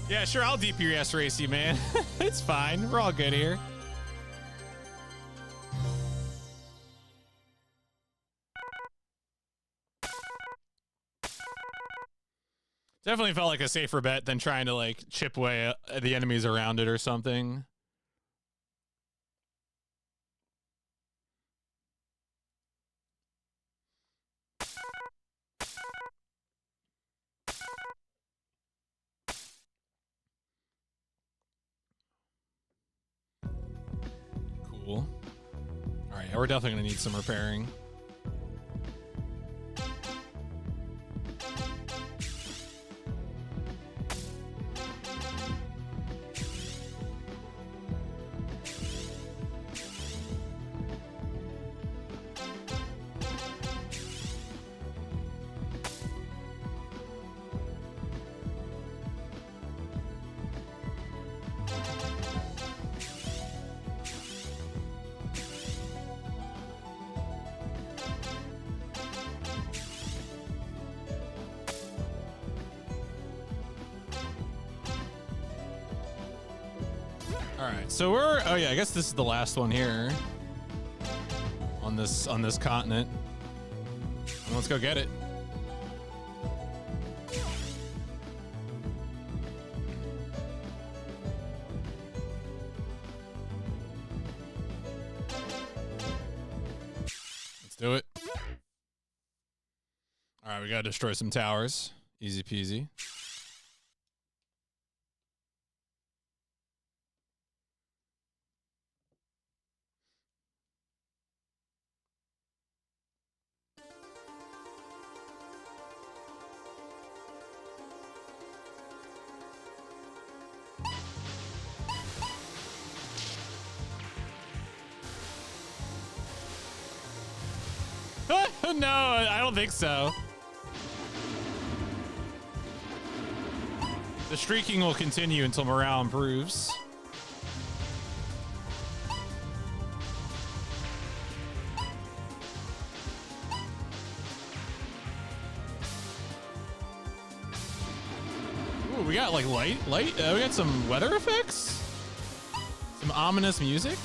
Yeah, sure, I'll DPS race you, man. It's fine. We're all good here. Definitely felt like a safer bet than trying to like chip away at the enemies around it or something. Cool. All right, yeah, we're definitely gonna need some repairing. So we're, oh yeah, I guess this is the last one here on this continent. And let's go get it. Let's do it. All right, we gotta destroy some towers. Easy peasy. No, I don't think so. The streaking will continue until morale improves. Ooh, we got like light. We got some weather effects. Some ominous music.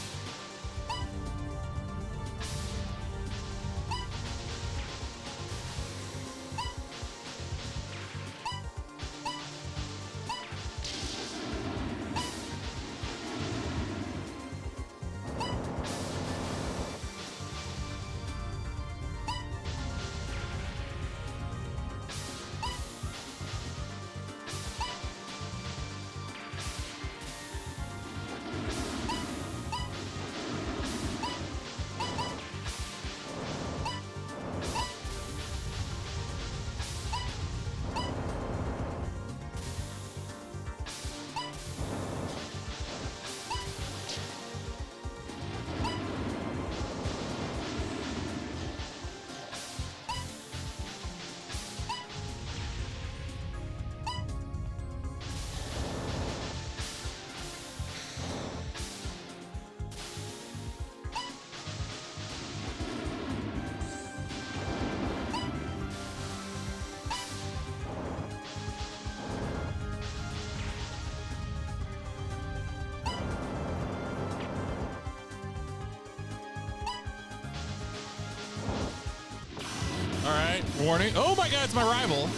Warning. Oh my god, it's my rival.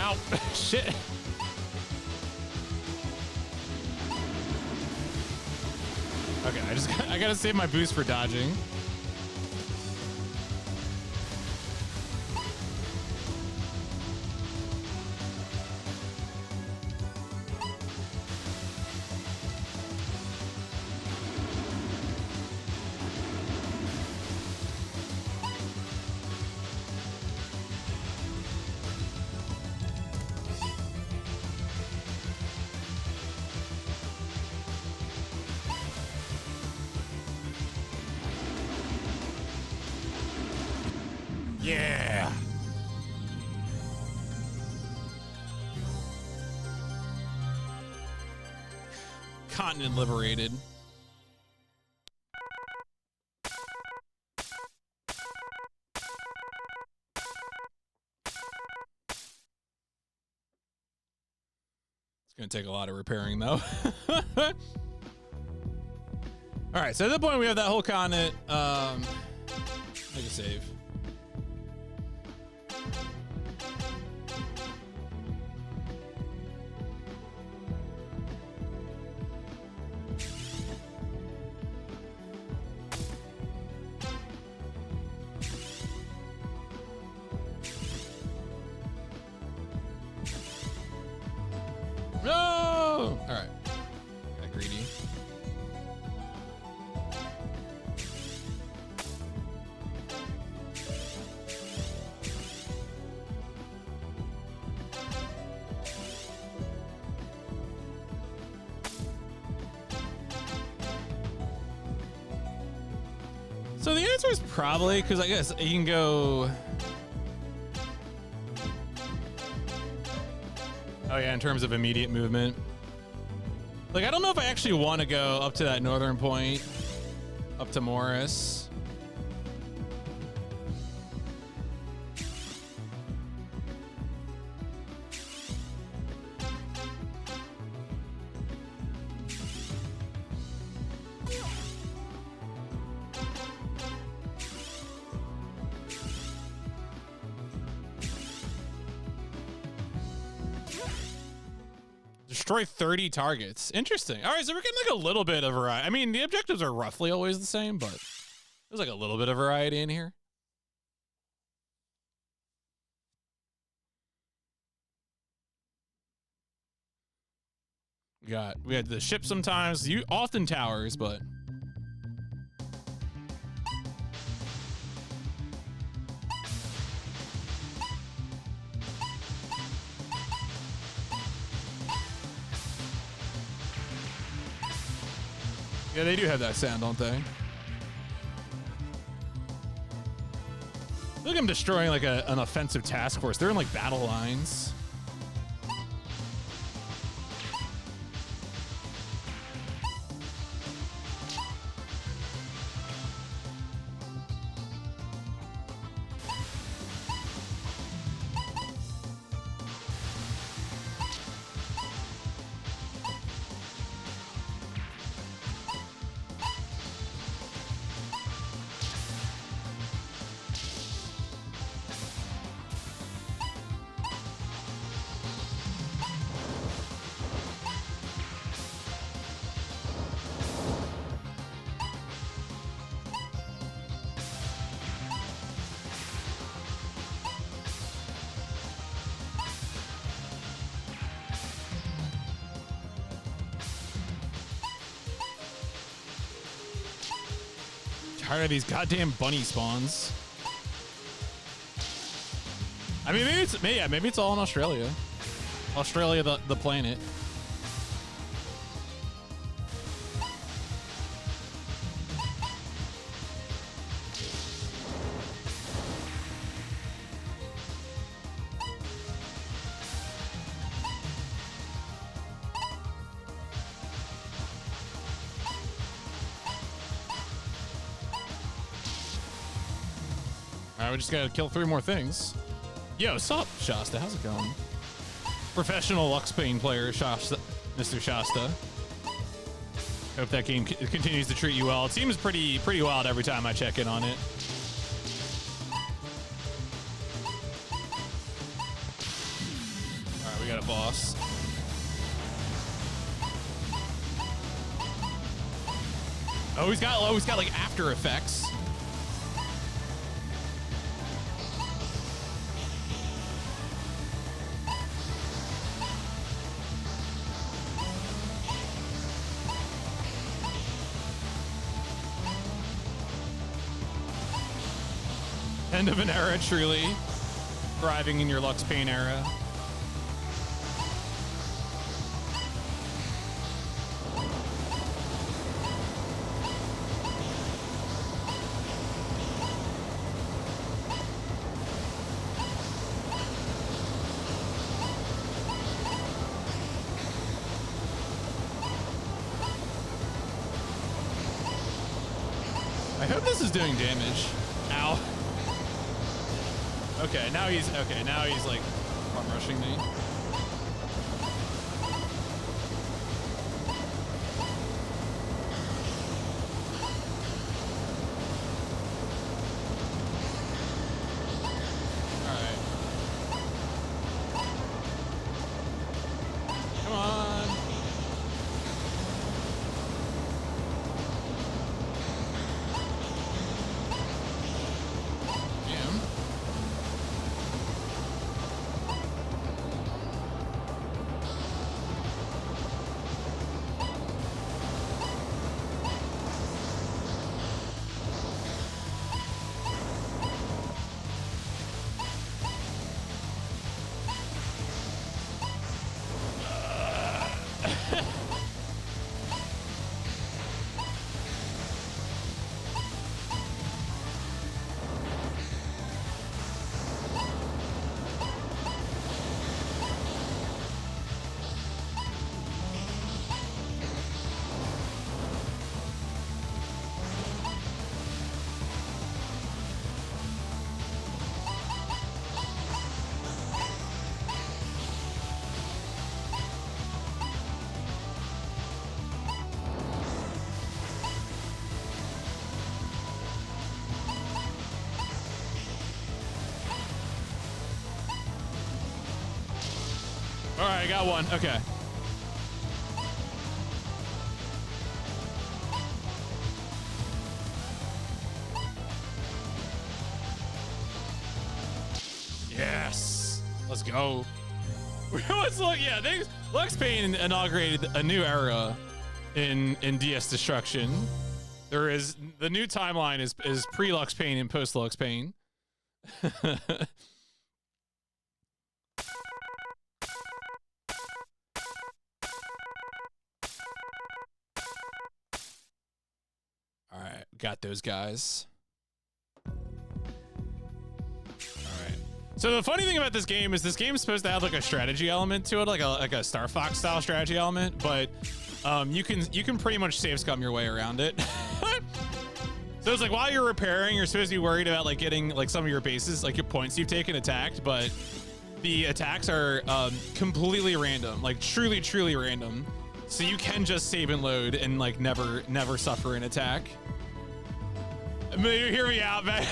Ow. Shit. Okay, I gotta save my boost for dodging. Yeah. Continent liberated. It's gonna take a lot of repairing though. All right, so at that point we have that whole continent. Make a save. No! All right. Got greedy. So the answer is probably, because I guess you can go. Oh yeah, in terms of immediate movement. Like, I don't know if I actually want to go up to that northern point, up to Morris. Destroy 30 targets. Interesting. All right, so we're getting like a little bit of variety. I mean, the objectives are roughly always the same, but there's like a little bit of variety in here. We had the ship sometimes, often towers, but yeah, they do have that sound, don't they? Look, I'm destroying like an offensive task force. They're in like battle lines. Tired of these goddamn bunny spawns. I mean, maybe it's all in Australia. Australia, the planet. We just gotta kill 3 more things. Yo, sup, Shasta? How's it going? Professional Lux Pain player, Shasta, Mr. Shasta. Hope that game continues to treat you well. It seems pretty wild every time I check in on it. a boss. Oh, he's got like after effects. End of an era, truly. Thriving in your Lux Pain era. I hope this is doing damage. Ow. Okay, now he's like arm rushing me. All right. Come on. Damn. All right, I got one. Okay. Yes. Let's go. Let's look. Yeah, Lux Pain inaugurated a new era in DS Destruction. There is the new timeline is pre-Lux Pain and post-Lux Pain. All right, got those guys. All right. So the funny thing about this game is supposed to have like a strategy element to it, like a Star Fox style strategy element, but you can pretty much save scum your way around it. So it's like while you're repairing, you're supposed to be worried about like getting like some of your bases, like your points you've taken attacked, but the attacks are completely random, like truly random. So you can just save and load and like never suffer an attack. Hear me out, man.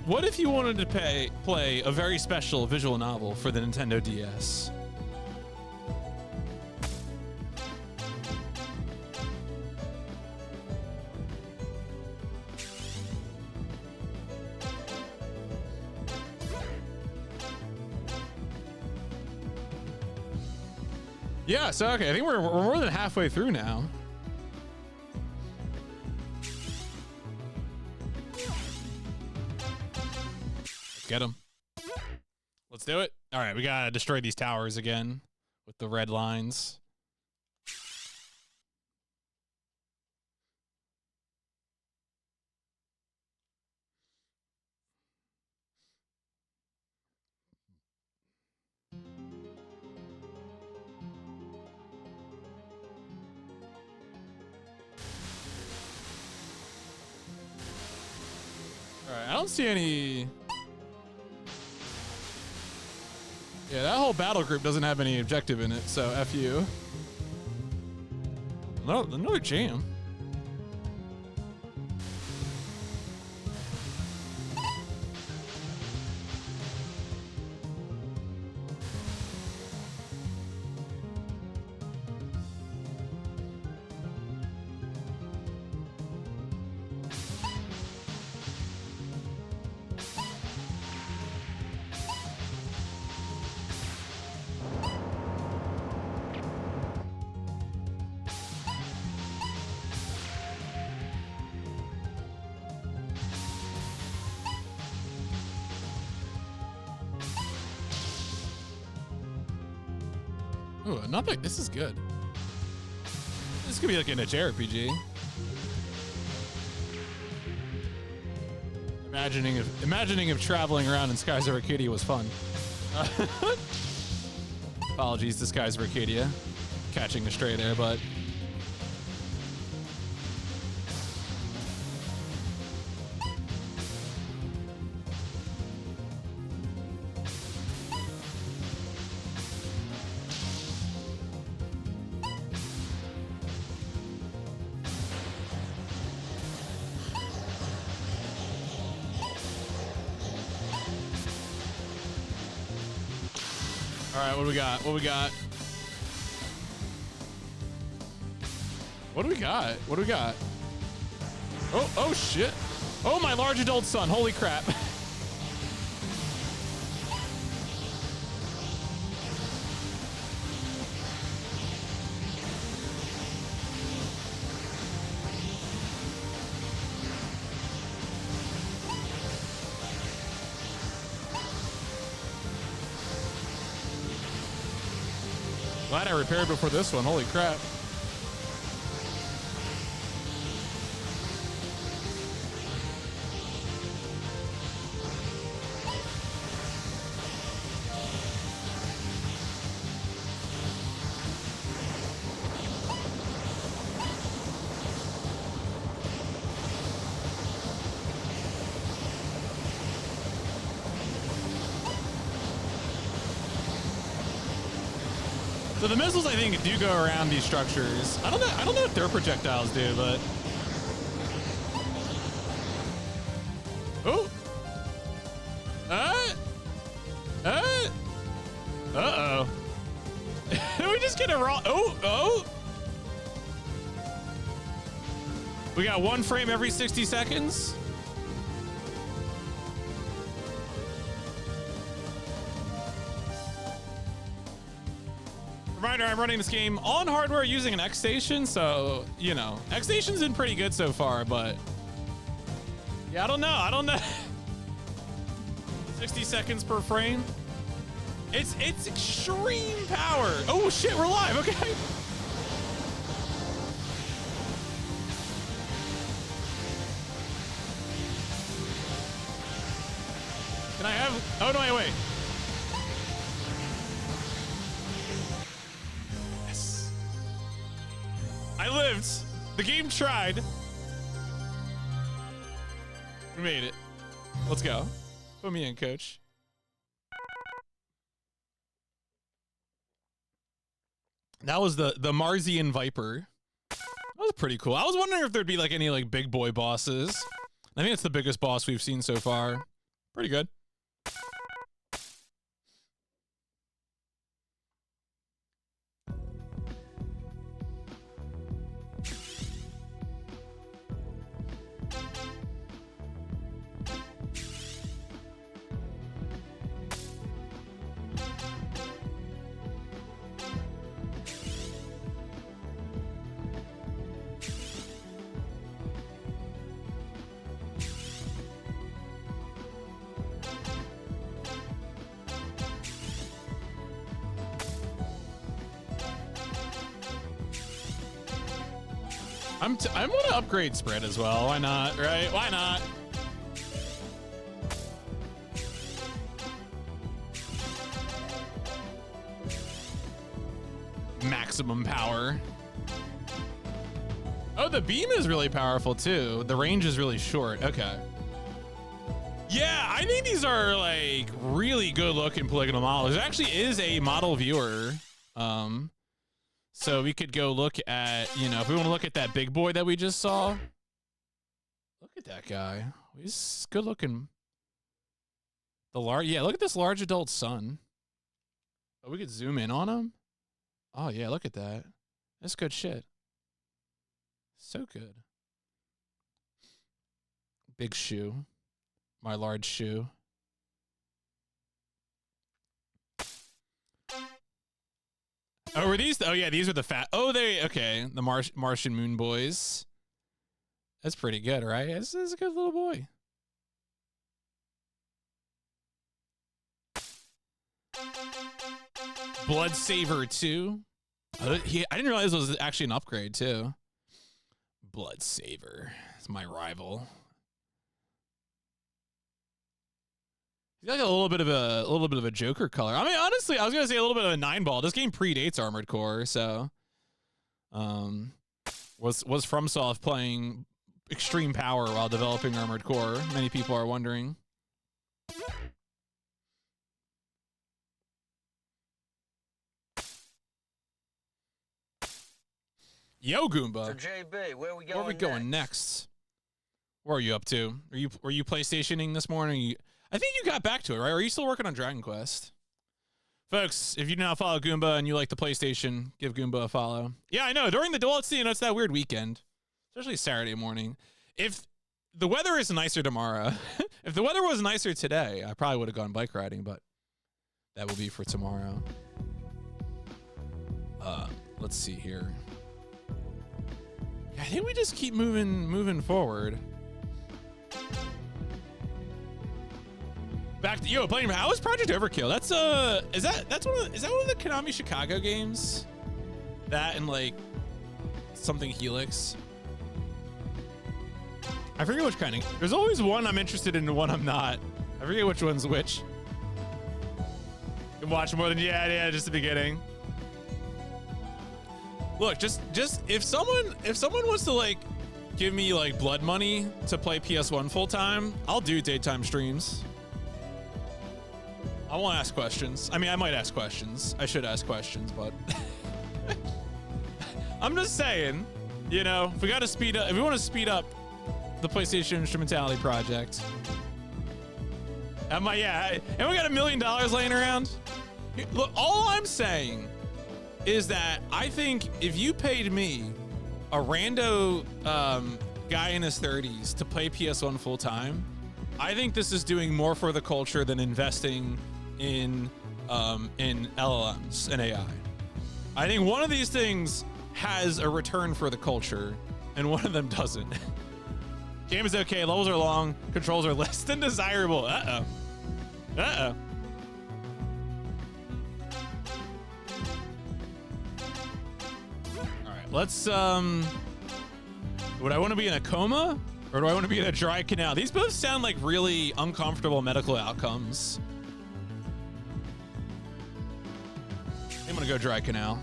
What if you wanted to play a very special visual novel for the Nintendo DS? Yeah, so okay, I think we're more than halfway through now. Get him. Let's do it. All right, we gotta destroy these towers again with the red lines. All right, I don't see any. Yeah, that whole battle group doesn't have any objective in it, so F you. No, another jam. Ooh, another. This is good. This could be like an JRPG. Imagining if traveling around in Skies of Arcadia was fun. Apologies to Skies of Arcadia, catching a stray there, but. All right, what do we got? What do we got? What do we got? What do we got? Oh shit. Oh, my large adult son. Holy crap. Glad I repaired before this one. Holy crap. So the missiles, I think, do go around these structures. I don't know what their projectiles do, but. Oh. Uh-oh. Did we just get a raw? Oh. We got one frame every 60 seconds. Reminder, I'm running this game on hardware using an X Station, so, you know, X Station's been pretty good so far, but yeah, I don't know. 60 seconds per frame. It's extreme power. Oh shit, we're live. Okay. Can I have? Oh no, wait. I lived. The game tried. We made it. Let's go. Put me in, coach. That was the Marzian Viper. That was pretty cool. I was wondering if there'd be like any like big boy bosses. I think it's the biggest boss we've seen so far. Pretty good. I want to upgrade spread as well. Why not, right? Why not? Maximum power. Oh, the beam is really powerful too. The range is really short. Okay. Yeah, I think these are like really good looking polygonal models. There actually is a model viewer. So we could go look at, you know, if we want to look at that big boy that we just saw. Look at that guy. He's good looking. Yeah, look at this large adult sun. Oh, we could zoom in on him. Oh yeah, look at that. That's good shit. So good. Big shoe. My large shoe. Oh, were these? Oh, yeah, these are the fat. Oh, okay. The Martian Moon Boys. That's pretty good, right? This is a good little boy. Blood Saver 2. I didn't realize it was actually an upgrade, too. Blood Saver. It's my rival. He's got like a little bit of a Joker color. I mean, honestly, I was gonna say a little bit of a 9-ball. This game predates Armored Core, so was FromSoft playing Extreme Power while developing Armored Core? Many people are wondering. Yo, Goomba. So JB, where we going? Where are we going next? What are you up to? Were you PlayStationing this morning? I think you got back to it, right? Or are you still working on Dragon Quest? Folks, if you do not follow Goomba and you like the PlayStation, give Goomba a follow. Yeah, I know. During the it's that weird weekend, especially Saturday morning. If the weather is nicer tomorrow, if the weather was nicer today, I probably would have gone bike riding, but that will be for tomorrow. Let's see here. Yeah, I think we just keep moving forward. Back to playing. How is Project Overkill? That's is that one of the Konami Chicago games? That and like something Helix. I forget which kind of. There's always one I'm interested in and one I'm not. I forget which one's which. You can watch more than just the beginning. Look, just if someone wants to like give me like blood money to play PS1 full time, I'll do daytime streams. I won't ask questions. I mean, I might ask questions. I should ask questions, but I'm just saying, you know, if we want to speed up the PlayStation Instrumentality Project. And we got $1 million laying around. Look, all I'm saying is that I think if you paid me a rando guy in his 30s to play PS1 full time, I think this is doing more for the culture than investing in LLMs and AI. I think one of these things has a return for the culture, and one of them doesn't. Game is okay, levels are long, controls are less than desirable. Uh-oh. Uh-oh. All right, let's, would I want to be in a coma, or do I want to be in a dry canal? These both sound like really uncomfortable medical outcomes. I'm gonna go dry canal.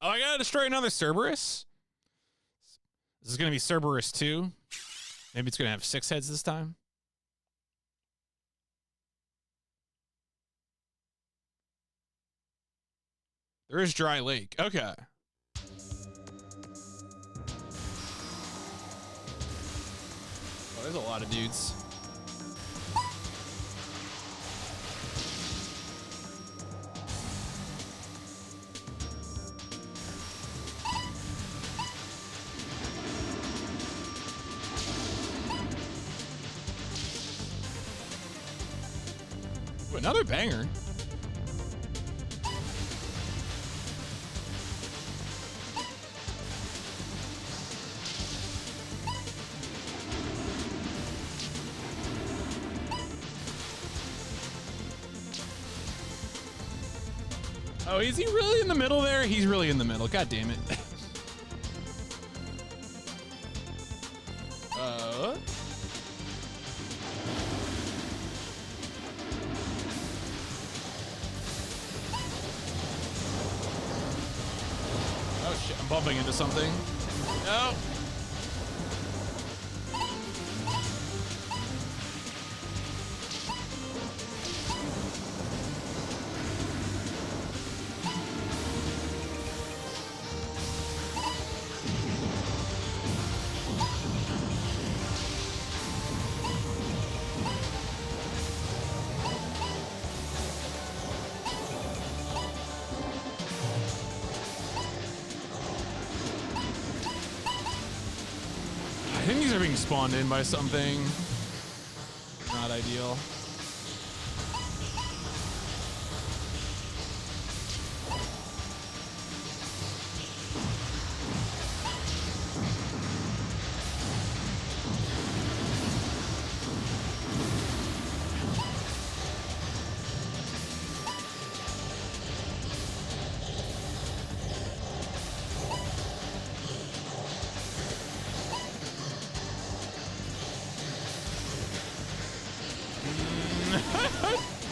Oh, I gotta destroy another Cerberus? This is gonna be Cerberus 2. Maybe it's gonna have 6 heads this time. There is Dry Lake. Okay. Oh, there's a lot of dudes. Ooh, another banger. Oh, is he really in the middle there? He's really in the middle. God damn it. shit, I'm bumping into something. No. I think these are being spawned in by something. Not ideal.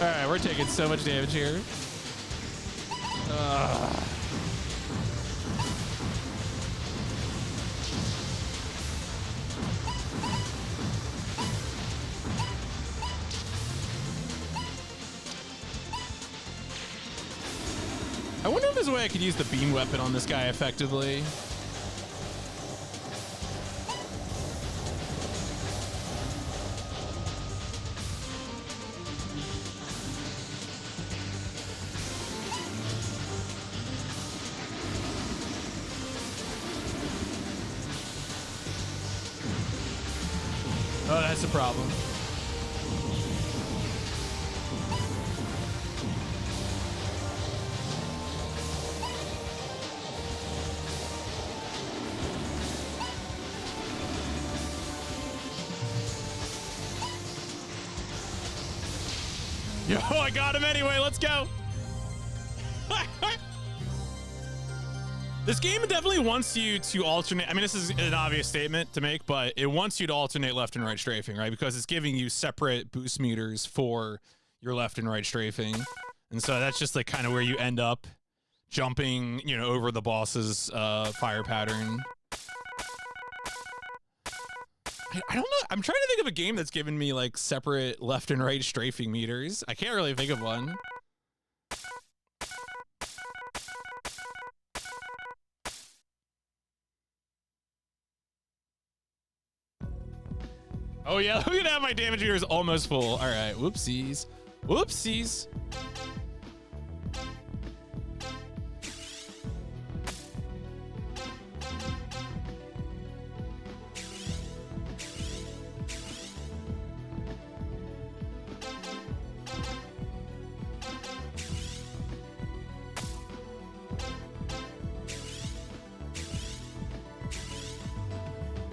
All right, we're taking so much damage here. I wonder if there's a way I could use the beam weapon on this guy effectively. Oh, that's the problem. Yo, I got him anyway. Let's go. This game definitely wants you to alternate. I mean, this is an obvious statement to make, but it wants you to alternate left and right strafing, right? Because it's giving you separate boost meters for your left and right strafing. And so that's just like kind of where you end up jumping, you know, over the boss's fire pattern. I don't know. I'm trying to think of a game that's given me like separate left and right strafing meters. I can't really think of one. Oh yeah, look at that, my damage meter is almost full. All right, whoopsies. Whoopsies.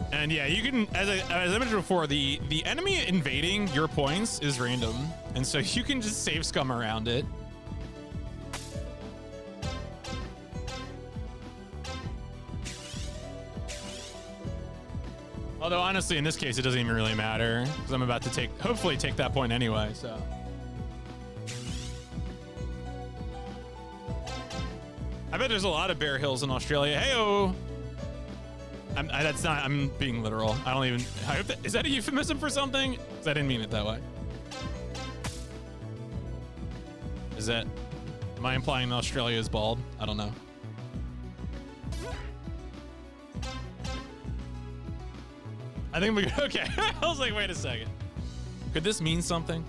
And yeah, you can, as I mentioned before, the enemy invading your points is random, and so you can just save scum around it. Although honestly, in this case, it doesn't even really matter because I'm about to hopefully take that point anyway. So. I bet there's a lot of bear hills in Australia. Hey-oh. I'm being literal. I don't even, is that a euphemism for something? Because I didn't mean it that way. Am I implying Australia is bald? I don't know. I think okay. I was like, wait a second. Could this mean something?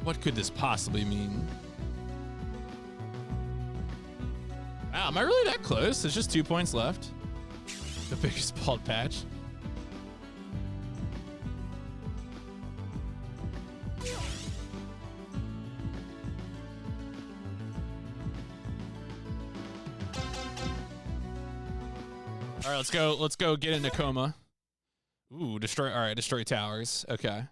What could this possibly mean? Wow, am I really that close? There's just 2 points left. The biggest bald patch. All right, let's go get into coma. Ooh, destroy. All right, destroy towers. Okay.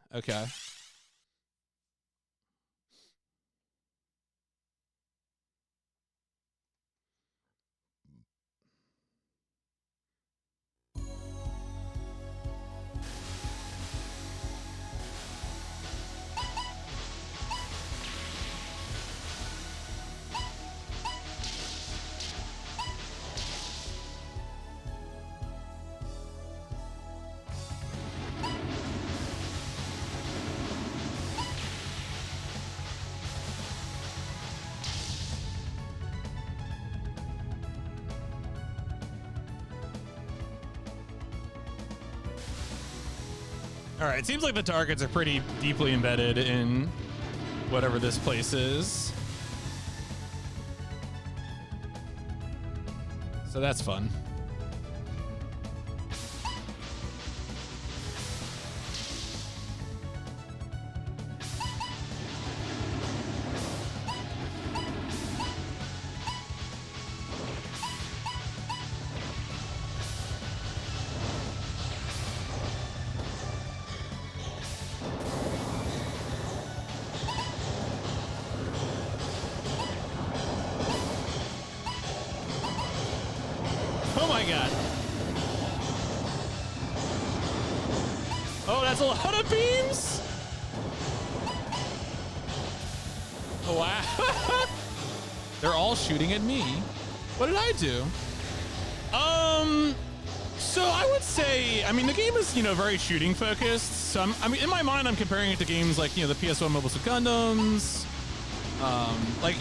All right, it seems like the targets are pretty deeply embedded in whatever this place is. So that's fun. Oh my god. Oh, that's a lot of beams. Oh, wow. They're all shooting at me. What did I do? So I would say, I mean, the game is, you know, very shooting focused. So I mean, in my mind, I'm comparing it to games like, you know, the PS1 Mobile Suit Gundams. Like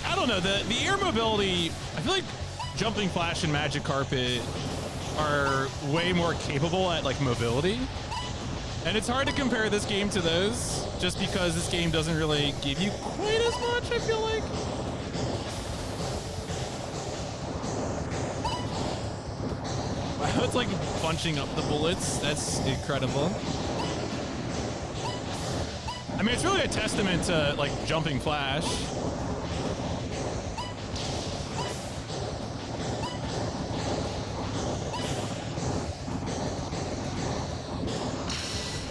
I don't know, the air mobility. I feel like Jumping Flash and Magic Carpet are way more capable at like mobility. And it's hard to compare this game to those just because this game doesn't really give you quite as much, I feel like. Wow, it's like bunching up the bullets. That's incredible. I mean, it's really a testament to like Jumping Flash.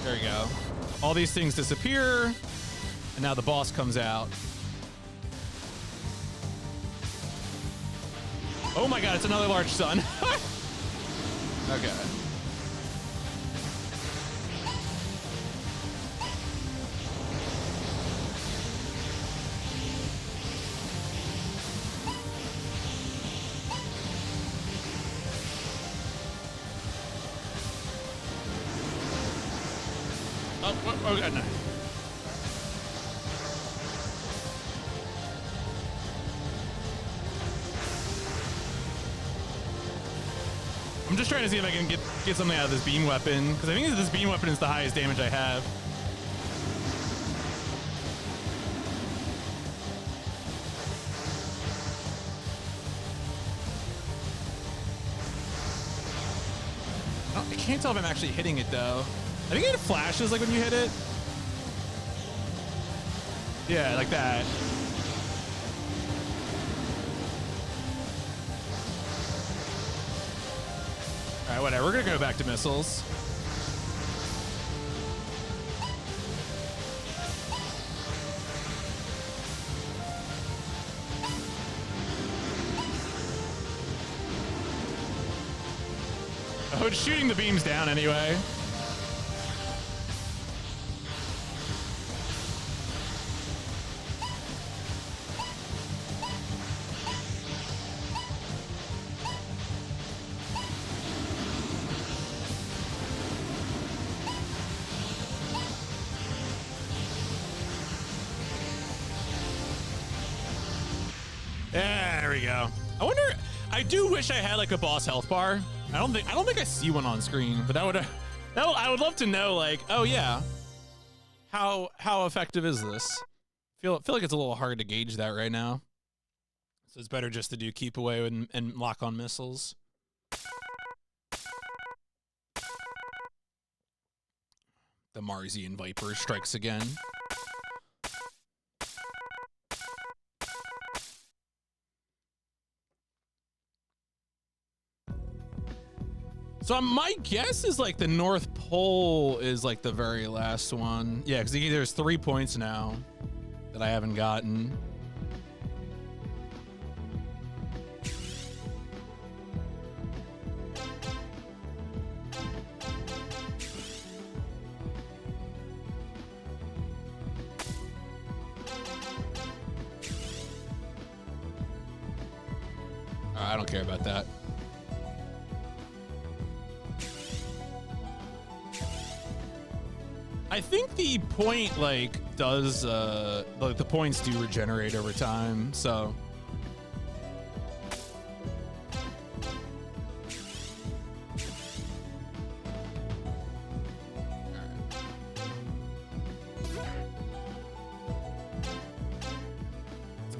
There you go. All these things disappear, and now the boss comes out. Oh my god, it's another large sun. Okay. Oh god, no. I'm just trying to see if I can get something out of this beam weapon, because I think this beam weapon is the highest damage I have. Oh, I can't tell if I'm actually hitting it though. I think it flashes like when you hit it. Yeah, like that. All right, whatever. We're gonna go back to missiles. Oh, it's shooting the beams down anyway. There we go. I wonder. I do wish I had like a boss health bar. I don't think I see one on screen, but I would love to know. Like, oh yeah, how effective is this? Feel like it's a little hard to gauge that right now. So it's better just to do keep away and lock on missiles. The Marzian Viper strikes again. So my guess is like the North Pole is like the very last one. Yeah, because there's 3 points now that I haven't gotten. I don't care about that. I think the point like does like the points do regenerate over time, so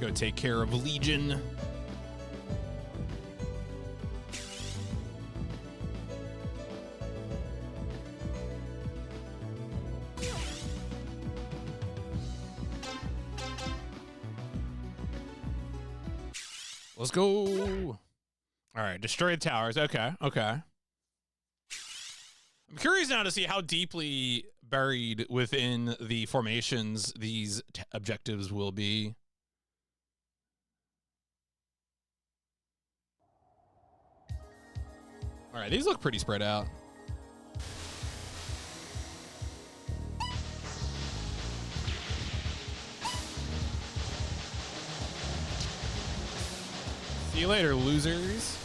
Go take care of Legion. Let's go. All right, destroy the towers. Okay, okay. I'm curious now to see how deeply buried within the formations these objectives will be. All right, these look pretty spread out. See you later, losers.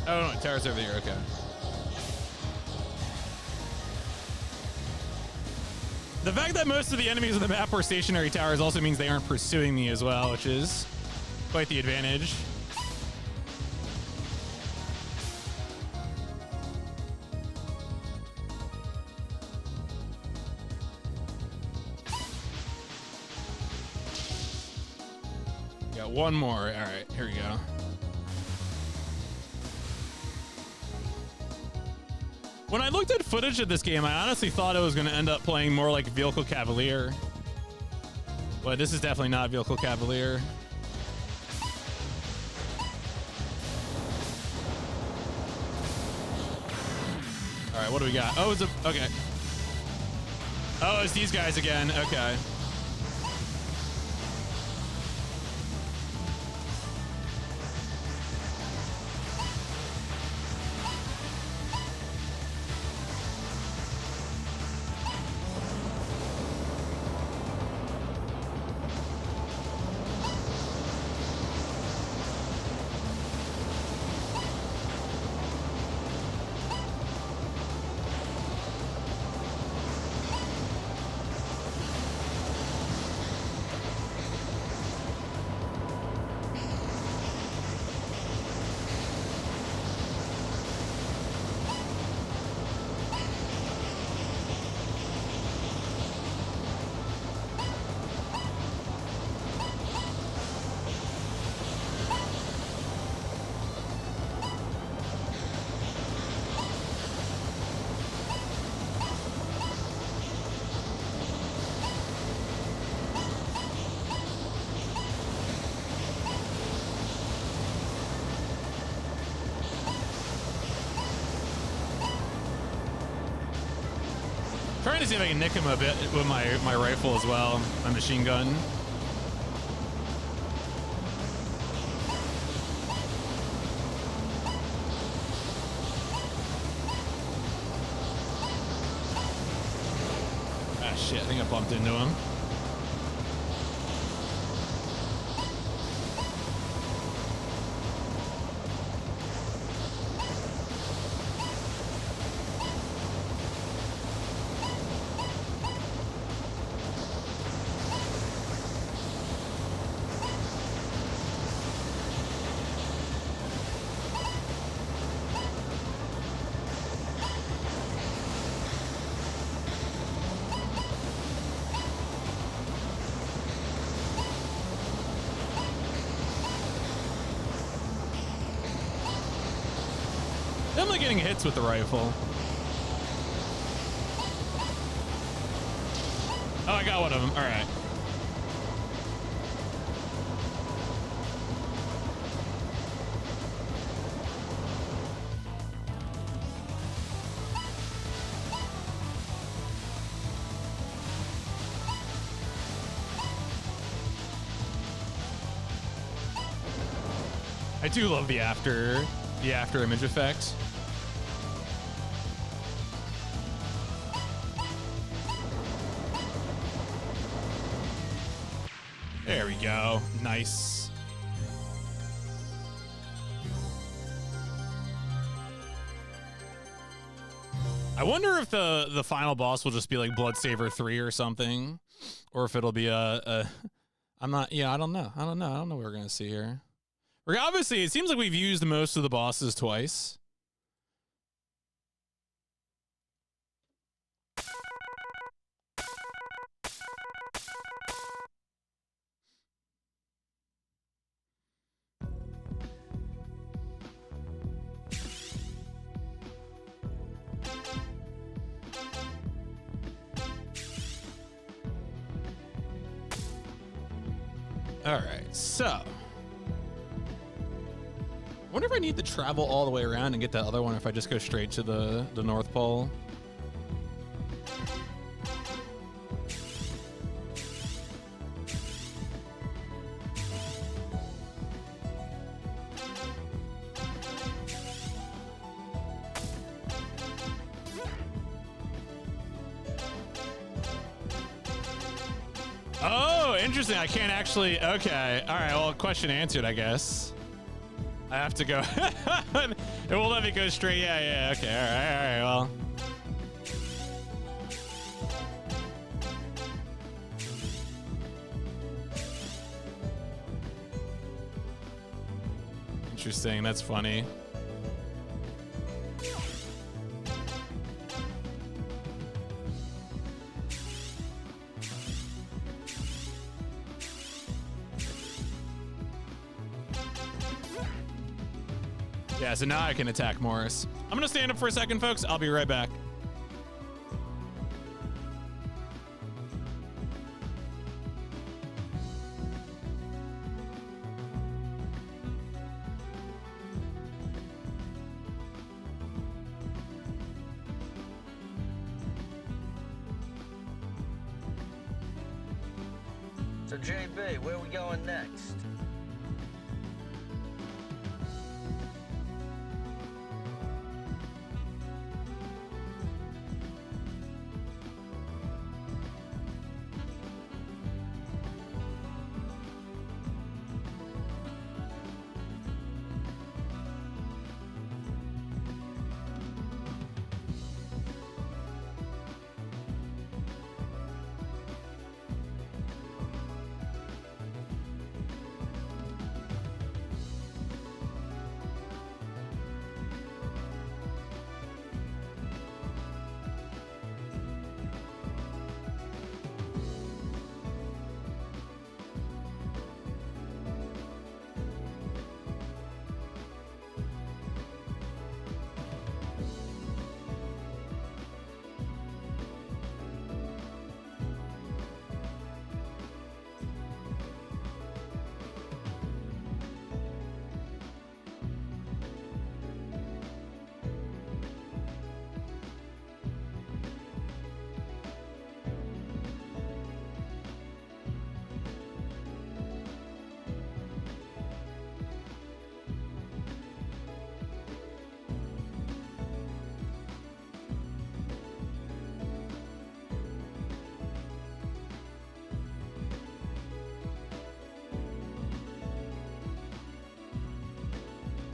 Oh, no, tower's over here. Okay. The fact that most of the enemies on the map were stationary towers also means they aren't pursuing me as well, which is quite the advantage. Got one more. All right, here we go. When I looked at footage of this game, I honestly thought it was going to end up playing more like Vehicle Cavalier. But this is definitely not Vehicle Cavalier. All right, what do we got? Oh, it's a... Okay. Oh, it's these guys again. Okay. Trying to see if I can nick him a bit with my rifle as well, my machine gun. Ah, shit, I think I bumped into him. Definitely getting hits with the rifle. Oh, I got one of them. All right. I do love the after image effect. There we go. Nice. I wonder if the final boss will just be like Bloodsaver 3 or something, or if it'll be a I'm not, yeah, I don't know. I don't know what we're going to see here. Obviously, it seems like we've used most of the bosses twice. All right, so I wonder if I need to travel all the way around and get that other one, or if I just go straight to the North Pole. Oh, interesting. I can't actually. Okay. All right. Well, question answered, I guess. I have to go. It won't let me go straight. Yeah. Okay. All right. Well. Interesting. That's funny. Yeah, so now I can attack Morris. I'm gonna stand up for a second, folks. I'll be right back. So JB, where are we going next?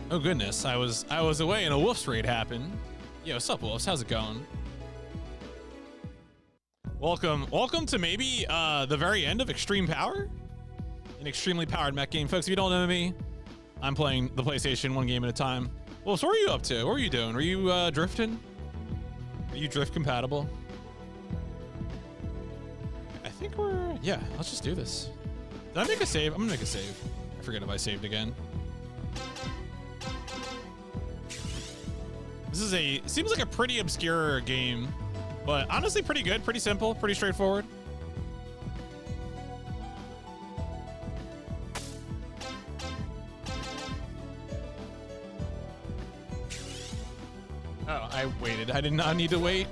Oh goodness, I was away and a Wolf's raid happened. Yo, what's up, Wolves? How's it going? Welcome to maybe the very end of Extreme Power, an extremely powered mech game, folks. If you don't know me, I'm playing the PlayStation one game at a time. Wolves, what are you up to? What are you doing? Are you drifting? Are you drift compatible? I think we're, yeah. Let's just do this. Did I make a save? I'm gonna make a save. I forget if I saved again. This is seems like a pretty obscure game, but honestly pretty good, pretty simple, pretty straightforward. Oh, I waited. I did not need to wait.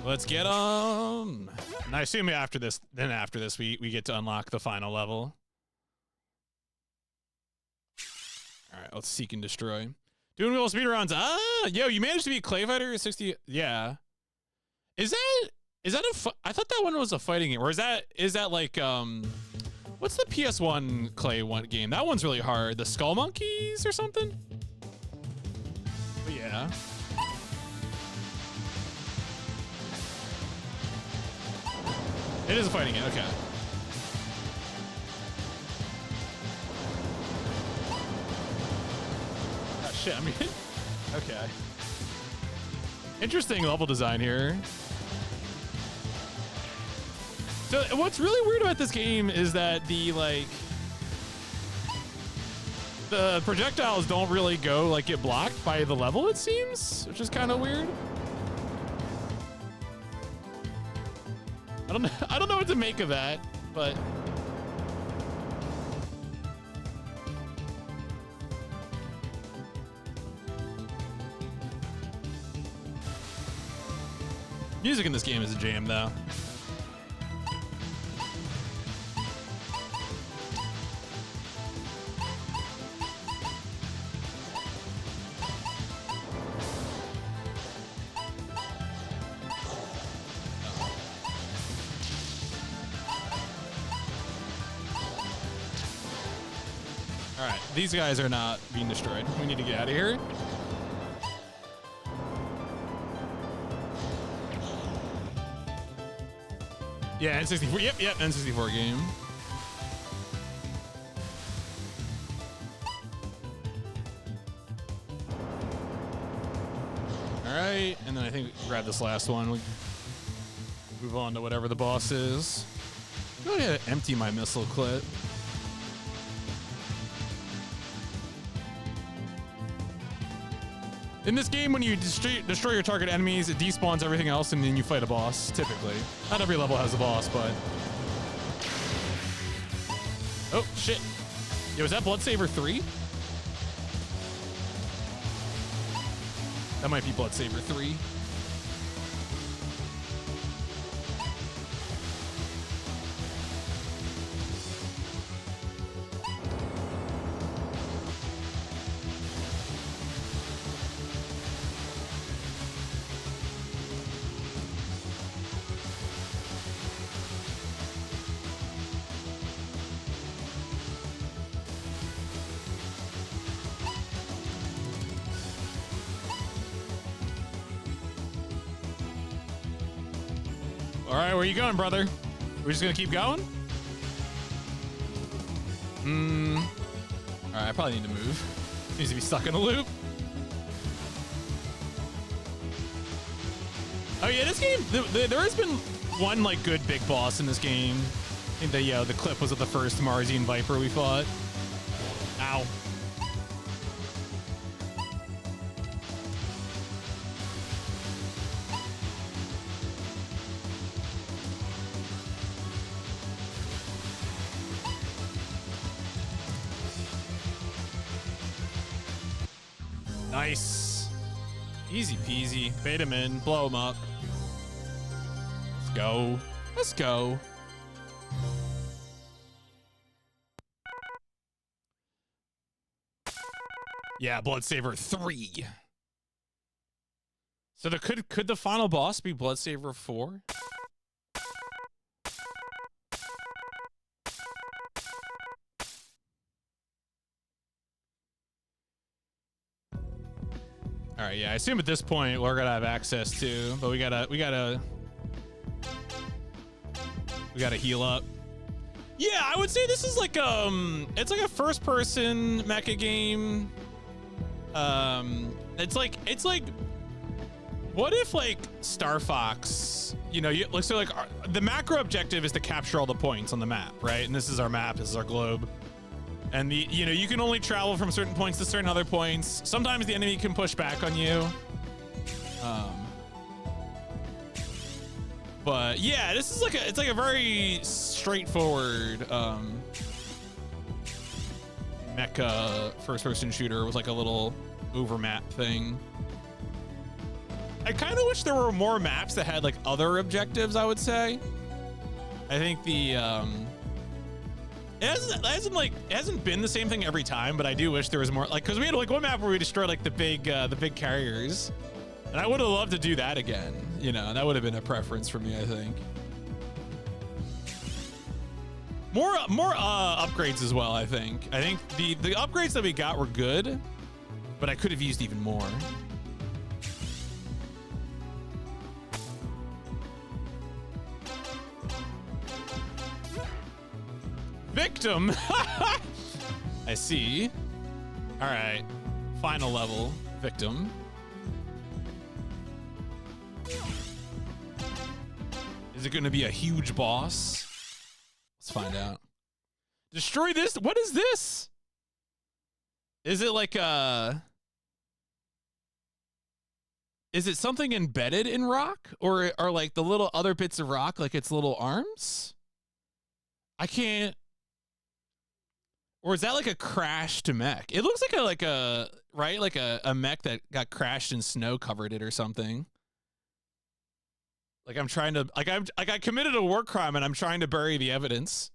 Let's get and I assume after this, we get to unlock the final level. All right, let's seek and destroy. Doing real speedruns. Ah, yo, you managed to beat Clay Fighter 60. Yeah. Is that I thought that one was a fighting game, or is that like what's the PS1 Clay one game? That one's really hard. The Skull Monkeys or something? But yeah. It is a fighting game. Okay. Oh, shit. I mean, okay. Interesting level design here. So what's really weird about this game is that the projectiles don't really go like get blocked by the level, it seems, which is kind of weird. I don't know what to make of that, but music in this game is a jam though. All right, these guys are not being destroyed. We need to get out of here. Yeah, N64. Yep, N64 game. All right, and then I think we grab this last one. We move on to whatever the boss is. Go ahead and empty my missile clip. In this game, when you destroy your target enemies, it despawns everything else, and then you fight a boss, typically. Not every level has a boss, but... Oh, shit. Yeah, was that Bloodsaber 3? That might be Bloodsaber 3. All right, where you going, brother? We're just gonna keep going? All right, I probably need to move. Seems to be stuck in a loop. Oh yeah, this game, there has been one like good big boss in this game. I think the clip was of the first Marzian Viper we fought. Ow. Nice. Easy peasy. Bait him in. Blow him up. Let's go. Let's go. Yeah, Bloodsaber 3. So could the final boss be Bloodsaber 4? All right, yeah, I assume at this point we're gonna have access to, but we gotta heal up. Yeah, I would say this is like it's like a first-person mecha game. It's like, what if like Star Fox? You know, so like the macro objective is to capture all the points on the map, right? And this is our map. This is our globe. And you can only travel from certain points to certain other points. Sometimes the enemy can push back on you. But yeah, this is it's like a very straightforward mecha first-person shooter with like a little overmap thing. I kind of wish there were more maps that had like other objectives, I would say. I think it hasn't been the same thing every time, but I do wish there was more, like, because we had like one map where we destroyed like the big carriers, and I would have loved to do that again. You know, that would have been a preference for me, I think. More upgrades as well. I think the upgrades that we got were good, but I could have used even more. Victim. I see. All right. Final level. Victim. Is it going to be a huge boss? Let's find out. Destroy this. What is this? Is it like a... Is it something embedded in rock? Or are like the little other bits of rock like its little arms? I can't... Or is that like a crashed mech? It looks like a right? Like a mech that got crashed and snow covered it or something. Like I'm trying to... I committed a war crime and I'm trying to bury the evidence.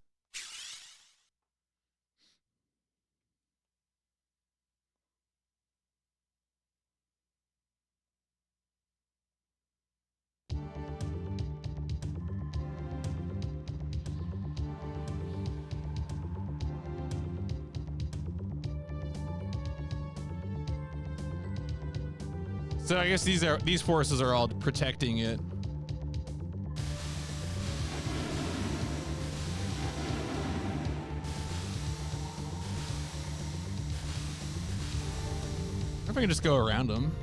So I guess these forces are all protecting it. I wonder if I can just go around them.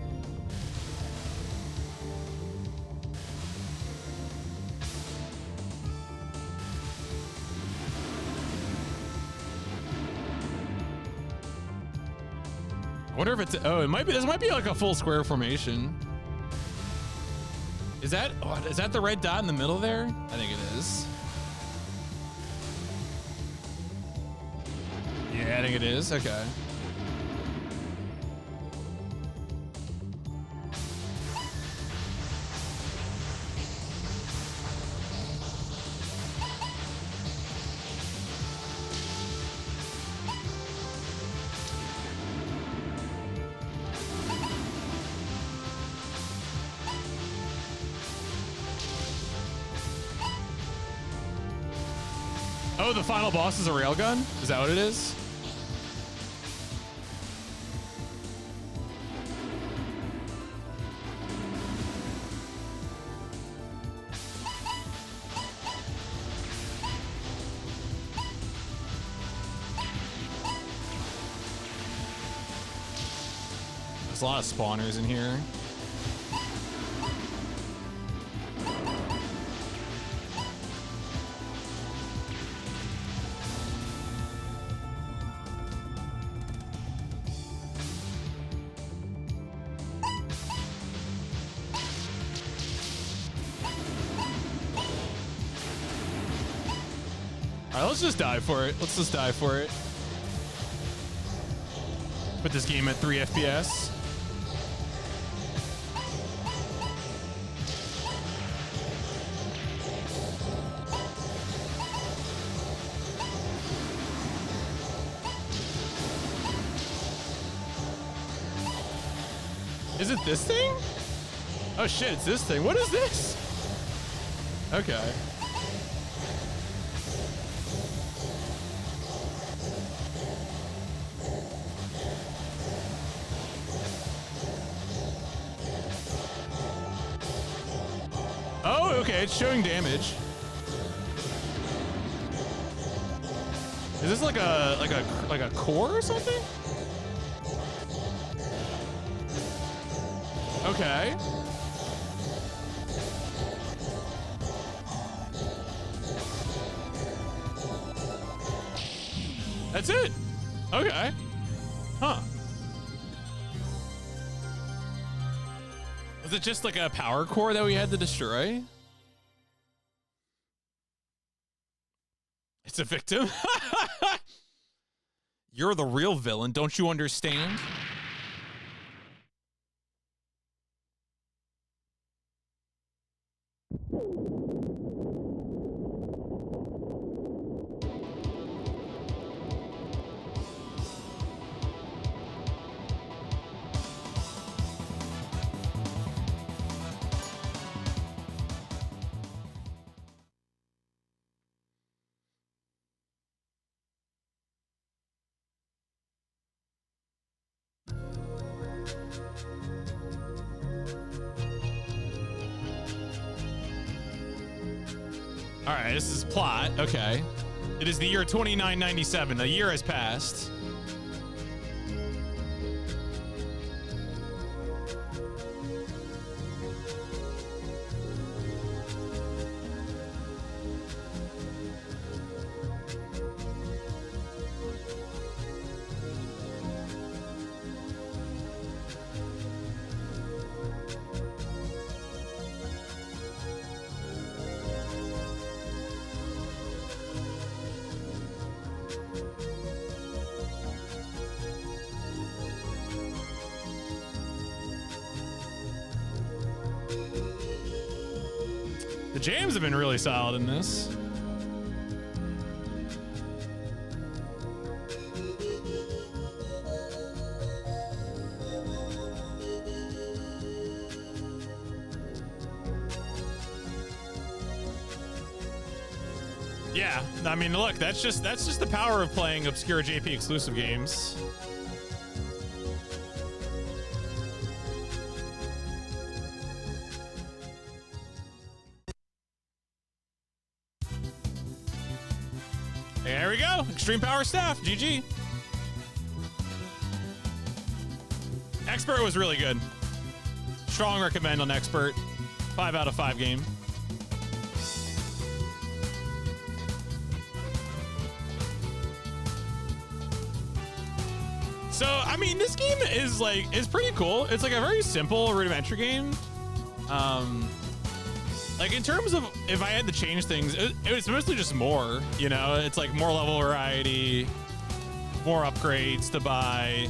I wonder if it's... Oh, it might be... This might be like a full square formation. Is that... Oh, is that the red dot in the middle there? I think it is. Yeah, I think it is. Okay. Oh, the final boss is a railgun? Is that what it is? There's a lot of spawners in here. Let's just die for it. Let's just die for it. Put this game at 3 FPS. Is it this thing? Oh shit, it's this thing. What is this? Okay. Okay, it's showing damage. Is this like a core or something? Okay. That's it. Okay. Huh. Was it just like a power core that we had to destroy? It's a victim. You're the real villain, don't you understand? All right, this is plot. Okay. It is the year 2997. A year has passed. The jams have been really solid in this. Yeah, I mean, look, that's just the power of playing obscure JP exclusive games. There we go. Extreme Power Staff. GG. Expert was really good. Strong recommend on Expert. 5 out of 5 game. So, I mean, this game is pretty cool. It's like a very simple rudimentary game. Like in terms of if I had to change things, it was mostly just more, you know, it's like more level variety, more upgrades to buy.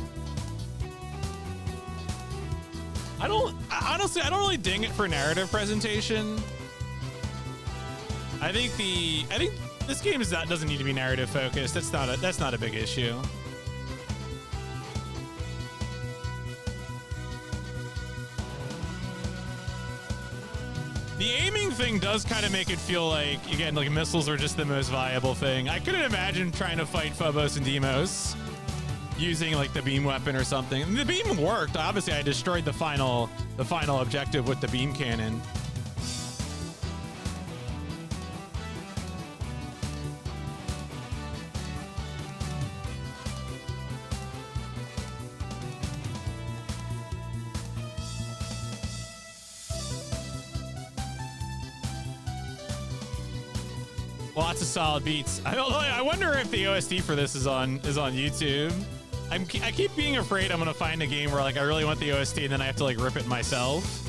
Honestly, I don't really ding it for narrative presentation. I think this game doesn't need to be narrative focused. That's not a big issue. The aiming thing does kind of make it feel like, again, like missiles are just the most viable thing. I couldn't imagine trying to fight Phobos and Deimos using like the beam weapon or something. And the beam worked. Obviously, I destroyed the final objective with the beam cannon. Lots of solid beats. I wonder if the OST for this is on YouTube. I keep being afraid I'm gonna find a game where like I really want the OST and then I have to like rip it myself.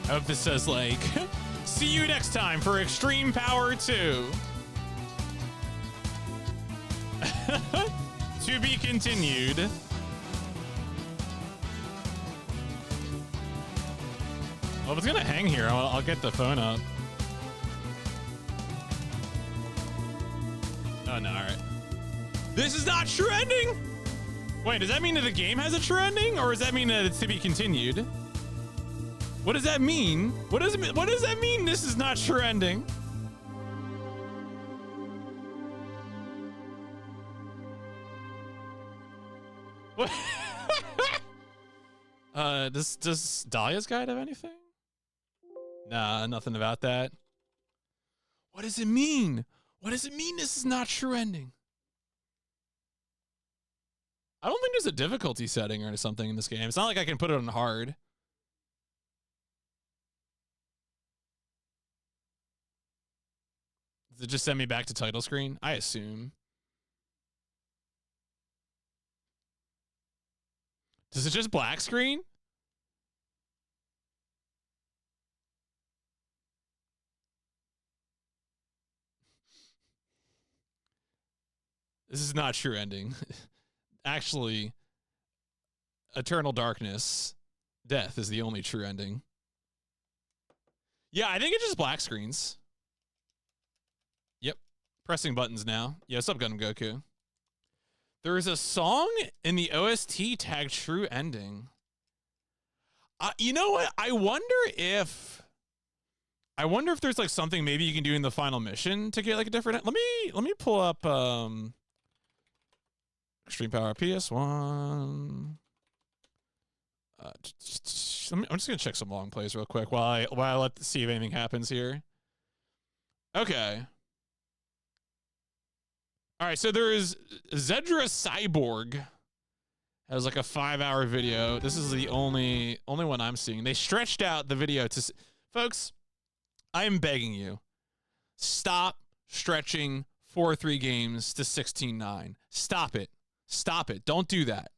I hope this says like, see you next time for Extreme Power 2. To be continued. Well, if it's gonna hang here, I'll get the phone up. Oh no, all right. This is not true ending. Wait, does that mean that the game has a true ending, or does that mean that it's to be continued? What does that mean? What does that mean? This is not true ending. What? Does Dahlia's Guide have anything? Nah, nothing about that. What does it mean? What does it mean? This is not true ending. I don't think there's a difficulty setting or something in this game. It's not like I can put it on hard. Does it just send me back to title screen? I assume. Does it just black screen? This is not true ending. Actually, eternal darkness, death is the only true ending. Yeah, I think it's just black screens. Yep. Pressing buttons now. Yeah, what's up, Gundam Goku? There is a song in the OST tagged true ending. You know what? I wonder if there's like something maybe you can do in the final mission to get like a different. Let me pull up Extreme Power PS1. I'm just gonna check some long plays real quick while I let see if anything happens here. Okay. All right, so there is Zedra Cyborg has like a 5-hour video. This is the only one I'm seeing. They stretched out the video to folks. I am begging you, stop stretching 4-3 games to 16-9. Stop it. Stop it. Don't do that.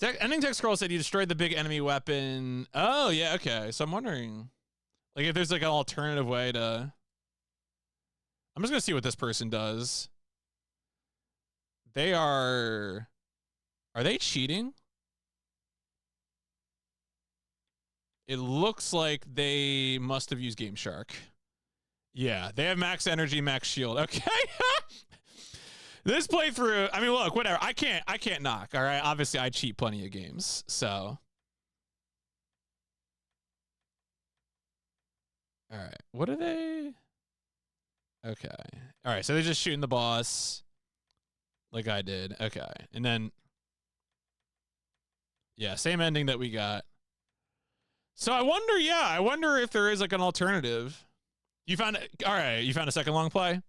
Ending text scroll said you destroyed the big enemy weapon. Oh, yeah, okay. So I'm wondering, like, if there's like an alternative way to... I'm just going to see what this person does. Are they cheating? It looks like they must have used Game Shark. Yeah, they have max energy, max shield. Okay. This playthrough, I mean, look, whatever. I can't knock, all right? Obviously, I cheat plenty of games, so. All right, what are they? Okay. All right, so they're just shooting the boss like I did. Okay, and then, yeah, same ending that we got. So I wonder if there is like an alternative. You found it? All right, you found a second long play?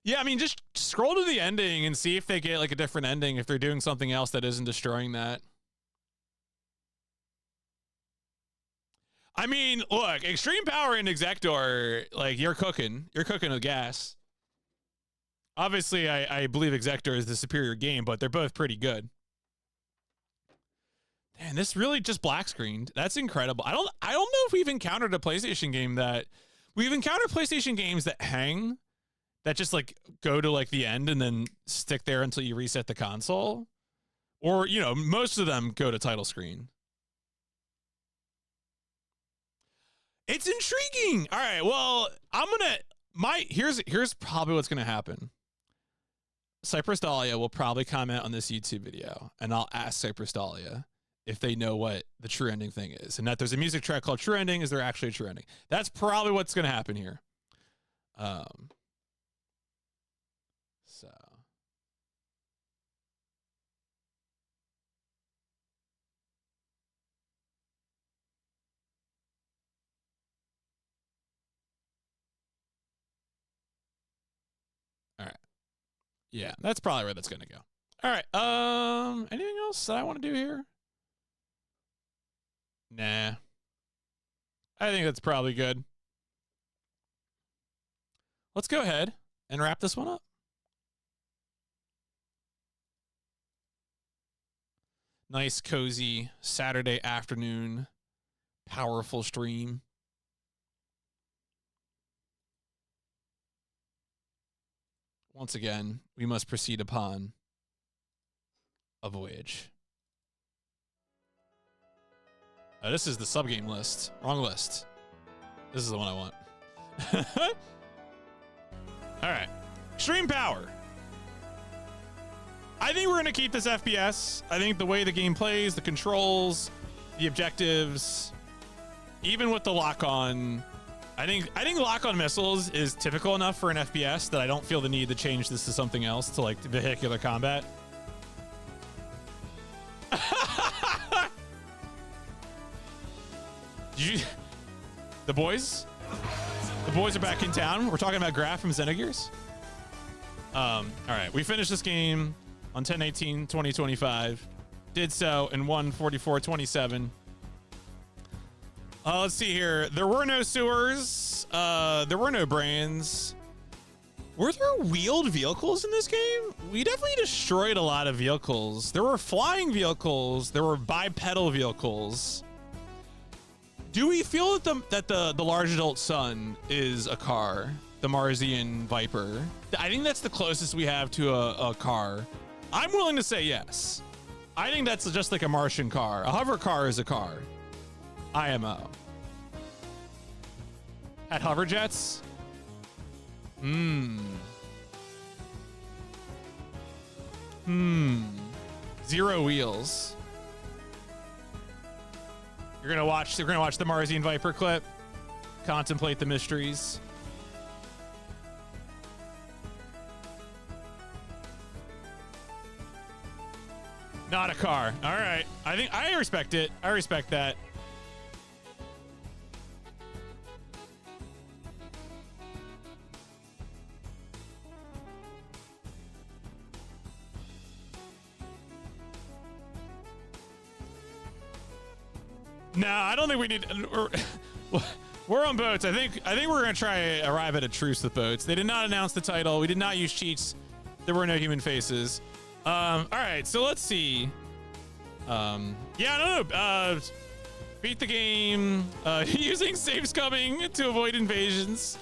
Yeah, I mean, just scroll to the ending and see if they get like a different ending if they're doing something else that isn't destroying that. I mean, look, Extreme Power and Exector, like, you're cooking with gas. Obviously, I believe Exector is the superior game, but they're both pretty good. Man, this really just black screened. That's incredible. I don't know if we've encountered a PlayStation game that we've encountered PlayStation games that hang, that just like go to like the end and then stick there until you reset the console, or you know, most of them go to title screen. It's intriguing. All right, well, here's probably what's gonna happen. Cypress Dahlia will probably comment on this YouTube video, and I'll ask Cypress Dahlia if they know what the true ending thing is, and that there's a music track called True Ending. Is there actually a true ending? That's probably what's gonna happen here. So. All right. Yeah, that's probably where that's going to go. All right. Anything else that I want to do here? Nah. I think that's probably good. Let's go ahead and wrap this one up. Nice, cozy Saturday afternoon, powerful stream. Once again, we must proceed upon a voyage. This is the subgame list. Wrong list. This is the one I want. All right. Extreme Power. I think we're going to keep this FPS. I think the way the game plays, the controls, the objectives, even with the lock-on, I think lock-on missiles is typical enough for an FPS that I don't feel the need to change this to something else, to like vehicular combat. The boys are back in town. We're talking about Graph from Xenogears. All right, we finished this game on 10/18/2025. Did so in 1:44:27. Let's see here. There were no sewers. There were no brains. Were there wheeled vehicles in this game? We definitely destroyed a lot of vehicles. There were flying vehicles. There were bipedal vehicles. Do we feel that the large adult son is a car? the Marzian Viper. I think that's the closest we have to a car. I'm willing to say yes. I think that's just like a Martian car. A hover car is a car. IMO. Had hover jets? Zero wheels. We're gonna watch the Marzian Viper clip. Contemplate the mysteries. Not a car. All right. I respect it. I respect that. No, I don't think we need. We're on boats. I think we're gonna try arrive at a truce with boats. They did not announce the title. We did not use cheats. There were no human faces. All right, so let's see. Yeah, no. Beat the game using saves coming to avoid invasions.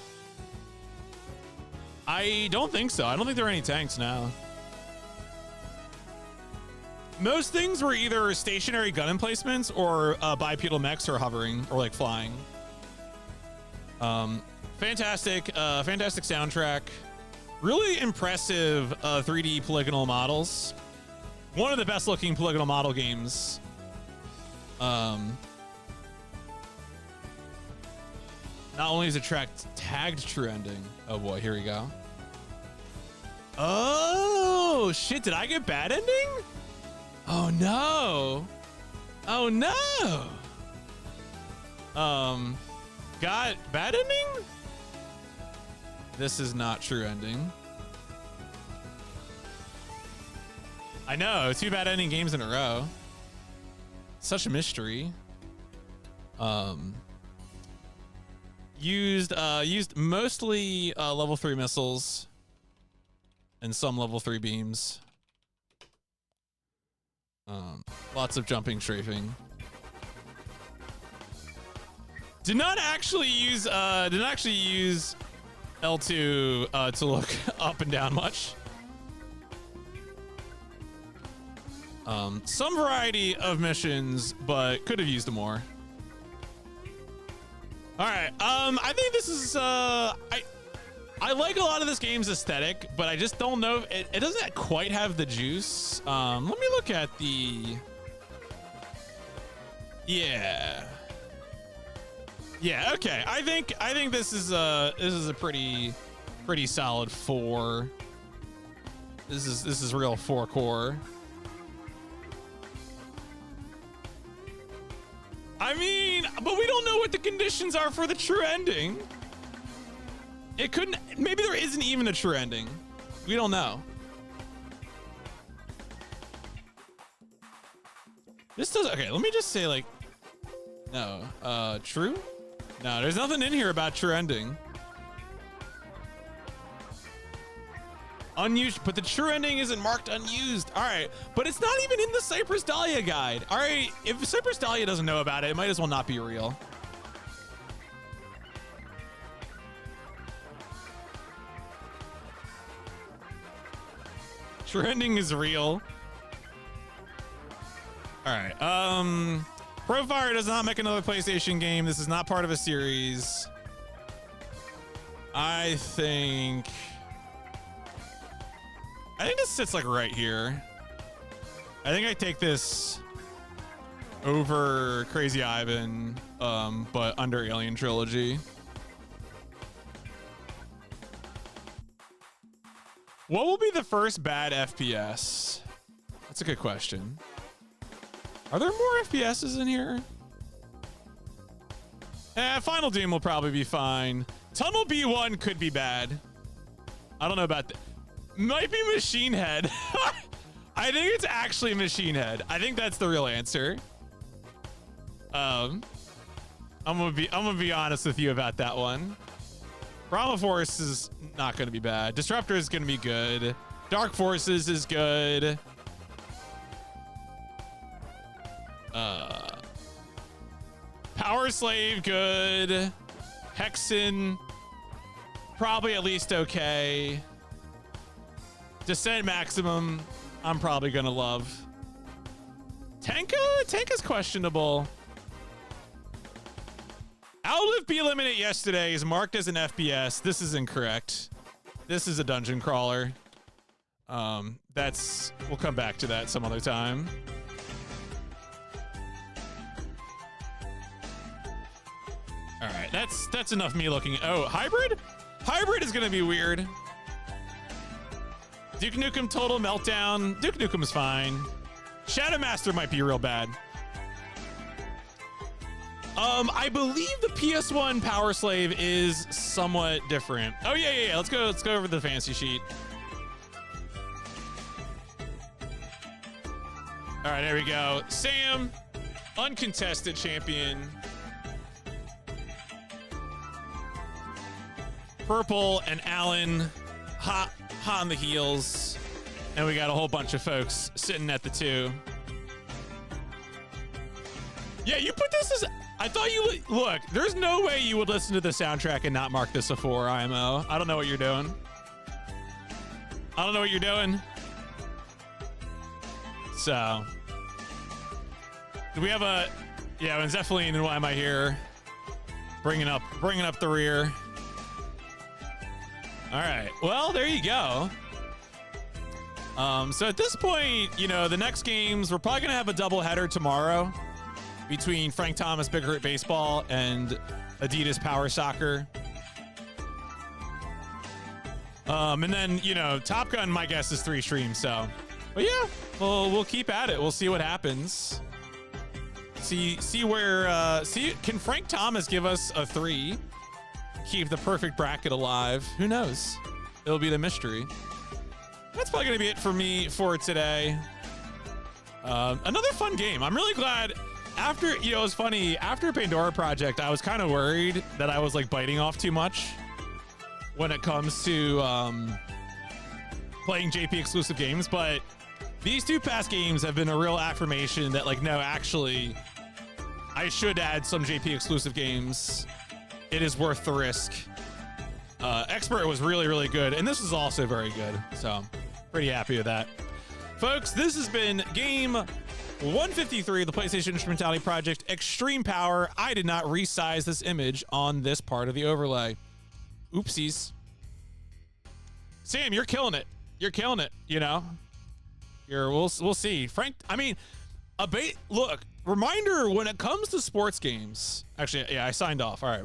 I don't think so. I don't think there are any tanks now. Most things were either stationary gun emplacements or bipedal mechs or hovering or like flying. Fantastic soundtrack. Really impressive 3D polygonal models. One of the best looking polygonal model games. Not only is the track tagged true ending. Oh boy, here we go. Oh shit, did I get bad ending? Oh no. Oh no. Got bad ending? This is not true ending. I know, 2 bad ending games in a row. Such a mystery. Used mostly level 3 missiles and some level 3 beams. Lots of jumping, strafing. Did not actually use L2 to look up and down much. Some variety of missions, but could have used more. All right. I think this is I like a lot of this game's aesthetic, but I just don't know if it doesn't quite have the juice. Let me look at the. Yeah, okay. I think this is a pretty solid 4. This is real 4 core. I mean, but we don't know what the conditions are for the true ending. It couldn't, maybe there isn't even a true ending. We don't know. This does, okay, let me just say like, no, true? No, there's nothing in here about true ending. Unused, but the true ending isn't marked unused. All right, but it's not even in the Cypress Dahlia guide. All right, if Cypress Dahlia doesn't know about it, it might as well not be real. True ending is real. All right, Profire does not make another PlayStation game. This is not part of a series. I think this sits like right here. I think I take this over Crazy Ivan, but under Alien Trilogy. What will be the first bad FPS? That's a good question. Are there more FPSs in here? Final Doom will probably be fine. Tunnel B1 could be bad. I don't know about that. Might be Machine Head. I think it's actually Machine Head. I think that's the real answer. I'm gonna be honest with you about that one. Brahma Force is not gonna be bad. Disruptor is gonna be good. Dark Forces is good. Power Slave good. Hexen probably at least okay. Descent Maximum, I'm probably gonna love. Tenka's questionable. Outlive Be Eliminate yesterday is marked as an FPS. This is incorrect. This is a dungeon crawler. We'll come back to that some other time. All right, that's enough me looking. Oh, hybrid? Hybrid is gonna be weird. Duke Nukem Total Meltdown. Duke Nukem is fine. Shadow Master might be real bad. I believe the PS1 Power Slave is somewhat different. Oh yeah. Let's go over the fancy sheet. All right, there we go. Sam, uncontested champion. Purple and Alan, hot on the heels. And we got a whole bunch of folks sitting at the 2. Yeah, you put this as... I thought you... Look, there's no way you would listen to the soundtrack and not mark this a 4, IMO. I don't know what you're doing. I don't know what you're doing. So... Do we have a... Yeah, when Zephyline and Why Am I Here? Bringing up the rear. All right. Well, there you go. So at this point, you know, the next games, we're probably going to have a doubleheader tomorrow between Frank Thomas Big Hurt Baseball and Adidas Power Soccer. And then, you know, Top Gun, my guess is 3 streams. So, but yeah, we'll keep at it. We'll see what happens. See where, can Frank Thomas give us a 3? Keep the perfect bracket alive. Who knows? It'll be the mystery. That's probably gonna be it for me for today. Another fun game. I'm really glad. After, you know, it's funny, after Pandora Project, I was kind of worried that I was like biting off too much when it comes to playing JP exclusive games, but these 2 past games have been a real affirmation that, like, no, actually, I should add some JP exclusive games. It is worth the risk. Expert was really, really good, and this is also very good, so pretty happy with that. Folks, this has been game 153 of the PlayStation Instrumentality Project, Extreme Power. I did not resize this image on this part of the overlay. Oopsies. Sam, you're killing it. You're killing it, you know? We'll see. Frank, I mean, look, reminder when it comes to sports games. Actually, yeah, I signed off. All right.